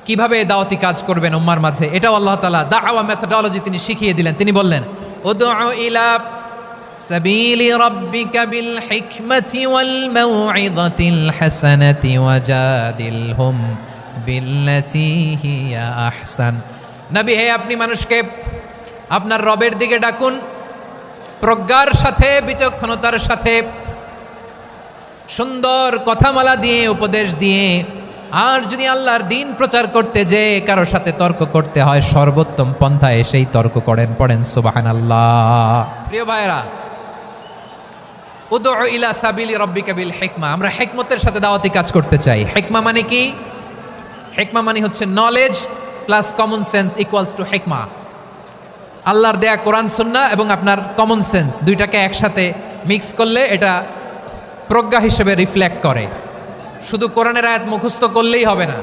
কিভাবে দাওয়াতি কাজ করবেন উম্মার মাঝে, এটাও আল্লাহ তাআলা দাওয়া মেথডোলজি তিনি শিখিয়ে দিলেন। তিনি বললেন উদউ ইলা সাবিলি রাব্বিকা বিল হিকমাতি ওয়াল মাউইযাতিল হাসানাতি ওয়াজাদিলহুম বিল্লাতী হিয়া আহসান। নবী হে, আপনি মানুষকে আপনার রবের দিকে ডাকুন প্রজ্ঞার সাথে, বিচক্ষণতার সাথে, সুন্দর কথামালা দিয়ে, উপদেশ দিয়ে। আর যদি আল্লাহর দ্বীন প্রচার করতে যে কারোর সাথে তর্ক করতে হয়, সর্বোত্তম পন্থায় সেই তর্ক করেন। পড়েন সুবহানাল্লাহ। প্রিয় ভাইরা, উদউ ইলা সাবিলি রাব্বিকা বিল হিকমা, আমরা হিকমতের সাথে দাওয়াতি কাজ করতে চাই। হিকমা মানে কি? হিকমা মানে হচ্ছে knowledge plus common sense equals to হিকমা। আল্লাহর দেয়া কোরআন সুন্নাহ এবং আপনার কমন সেন্স দুইটাকে একসাথে মিক্স করলে এটা প্রজ্ঞা হিসেবে রিফ্লেক্ট করে। শুধু কোরআনের আয়াত মুখস্থ করলেই হবে না,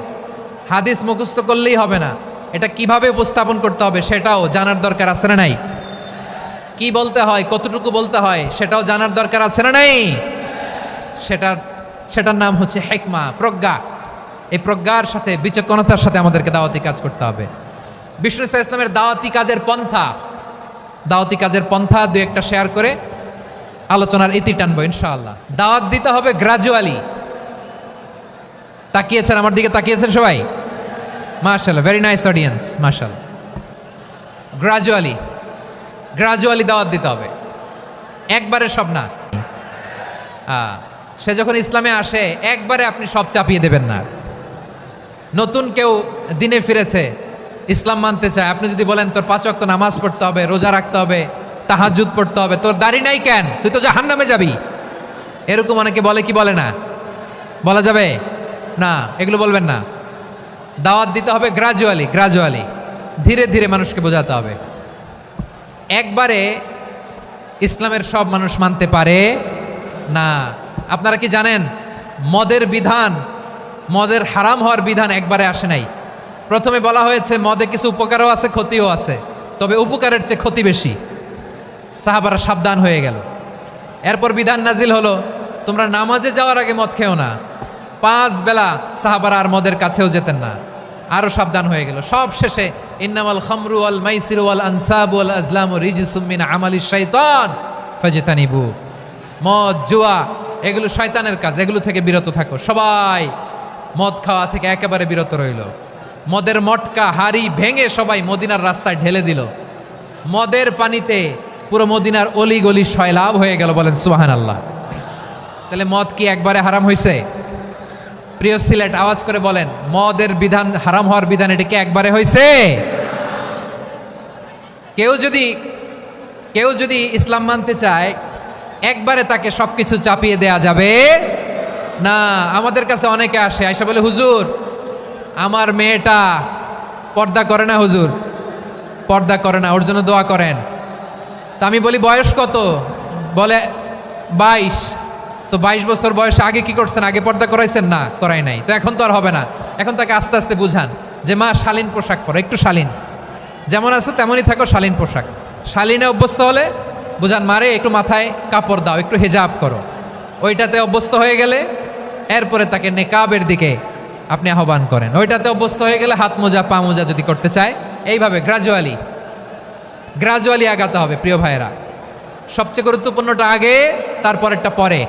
হাদিস মুখস্থ করলেই হবে না, এটা কিভাবে উপস্থাপন করতে হবে সেটাও জানার দরকার আছে না নাই? কি বলতে হয়, কতটুকু বলতে হয় সেটাও জানার দরকার আছে না নাই? সেটার নাম হচ্ছে হিকমা, প্রজ্ঞা। এই প্রজ্ঞার সাথে, বিচক্ষণতার সাথে আমাদেরকে দাওয়াতি কাজ করতে হবে। বিষ্ণু ইসলামের দাওয়াতি কাজের পন্থা দুই একটা শেয়ার করে আলোচনার ইতি টানবো ইনশাআল্লাহ। দাওয়াত দিতে হবে গ্রাজুয়ালি। তাকিয়েছেন আমার দিকে, তাকিয়েছেন সবাই? মাশাআল্লাহ, ভেরি নাইস অডিয়েন্স, মাশাআল্লাহ। গ্রাজুয়ালি দাওয়াত দিতে হবে, একবারে সব না। সে যখন ইসলামে আসে একবারে আপনি সব চাপিয়ে দেবেন না। নতুন কেউ দিনে ফিরেছে, ইসলাম মানতে চায়, আপনি যদি বলেন তোর 5 ওয়াক্ত নামাজ পড়তে হবে, রোজা রাখতে হবে, তাহাজ্জুদ পড়তে হবে, তোর দাড়ি নাই কেন, তুই তো জাহান্নামে যাবি, এরকম অনেকে বলে কি বলে না? বলা যাবে না, এগুলো বলবেন না। দাওয়াত দিতে হবে গ্রাজুয়ালি, ধীরে ধীরে মানুষকে বোঝাতে হবে। একবারে ইসলামের সব মানুষ মানতে পারে না। আপনারা কি জানেন মদের হারাম হওয়ার বিধান একবারে আসে নাই। প্রথমে বলা হয়েছে মদে কিছু উপকারও আছে, ক্ষতিও আছে, তবে উপকারের চেয়ে ক্ষতি বেশি। সাহাবারা সাবধান হয়ে গেল। এরপর বিধান নাজিল হলো তোমরা নামাজে যাওয়ার আগে মদ খেও না। 5 বেলা সাহাবারা আর মদের কাছেও যেতেন না, আরো সাবধান হয়ে গেল। সব শেষে ইন্নামাল খামরু ওয়াল মাইসিরু ওয়াল আনসাবু ওয়াল আজলামু রিজসুম মিন আমালিশ শাইতান ফাজতানিবু। মদ, জুয়া এগুলো শয়তানের কাজ, এগুলো থেকে বিরত থাকো। সবাই মদ খাওয়া থেকে একেবারে বিরত রইল। মদের মটকা হাড়ি ভেঙে সবাই মদিনার রাস্তায় ঢেলে দিল। মদের পানিতে পুরো মদিনার অলি গলি সয়লাভ হয়ে গেল। বলেন সুবহানাল্লাহ। তাহলে মদ কি একবারে হারাম হয়েছে? প্রিয় সিলেট, আওয়াজ করে বলেন, মদের বিধান, হারাম হওয়ার বিধান, এটা কি একবারে হয়েছে? কেউ যদি কেউ যদি ইসলাম মানতে চায় একবারে তাকে সবকিছু চাপিয়ে দেয়া যাবে না। আমাদের কাছে অনেকে আসে, আয়সা বলে, হুজুর আমার মেয়েটা পর্দা করে না, হুজুর পর্দা করে না, ওর জন্য দোয়া করেন। তা আমি বলি বয়স কত? বলে 22। তো 22 বছর বয়সে আগে কি করছেন? আগে পর্দা করাইছেন? না, করাই নাই। তো এখন তো আর হবে না। এখন তাকে আস্তে আস্তে বুঝান যে মা শালীন পোশাক পরো, একটু শালীন, যেমন আছে তেমনই থাকো, শালীন পোশাক। শালীনে অভ্যস্ত হলে বুঝান মারে একটু মাথায় কাপড় দাও, একটু হেজাব করো। ওইটাতে অভ্যস্ত হয়ে গেলে এরপরে তাকে নেকাবের দিকে আপনি আহ্বান করেন। ওইটাতে অভ্যস্ত হয়ে গেলে হাত মোজা পা মোজা যদি করতে চায়, এইভাবে গ্রাজুয়ালি আগাতে হবে প্রিয় ভাইয়েরা। সবচেয়ে গুরুত্বপূর্ণটা আগে, তারপরেরটা পরে।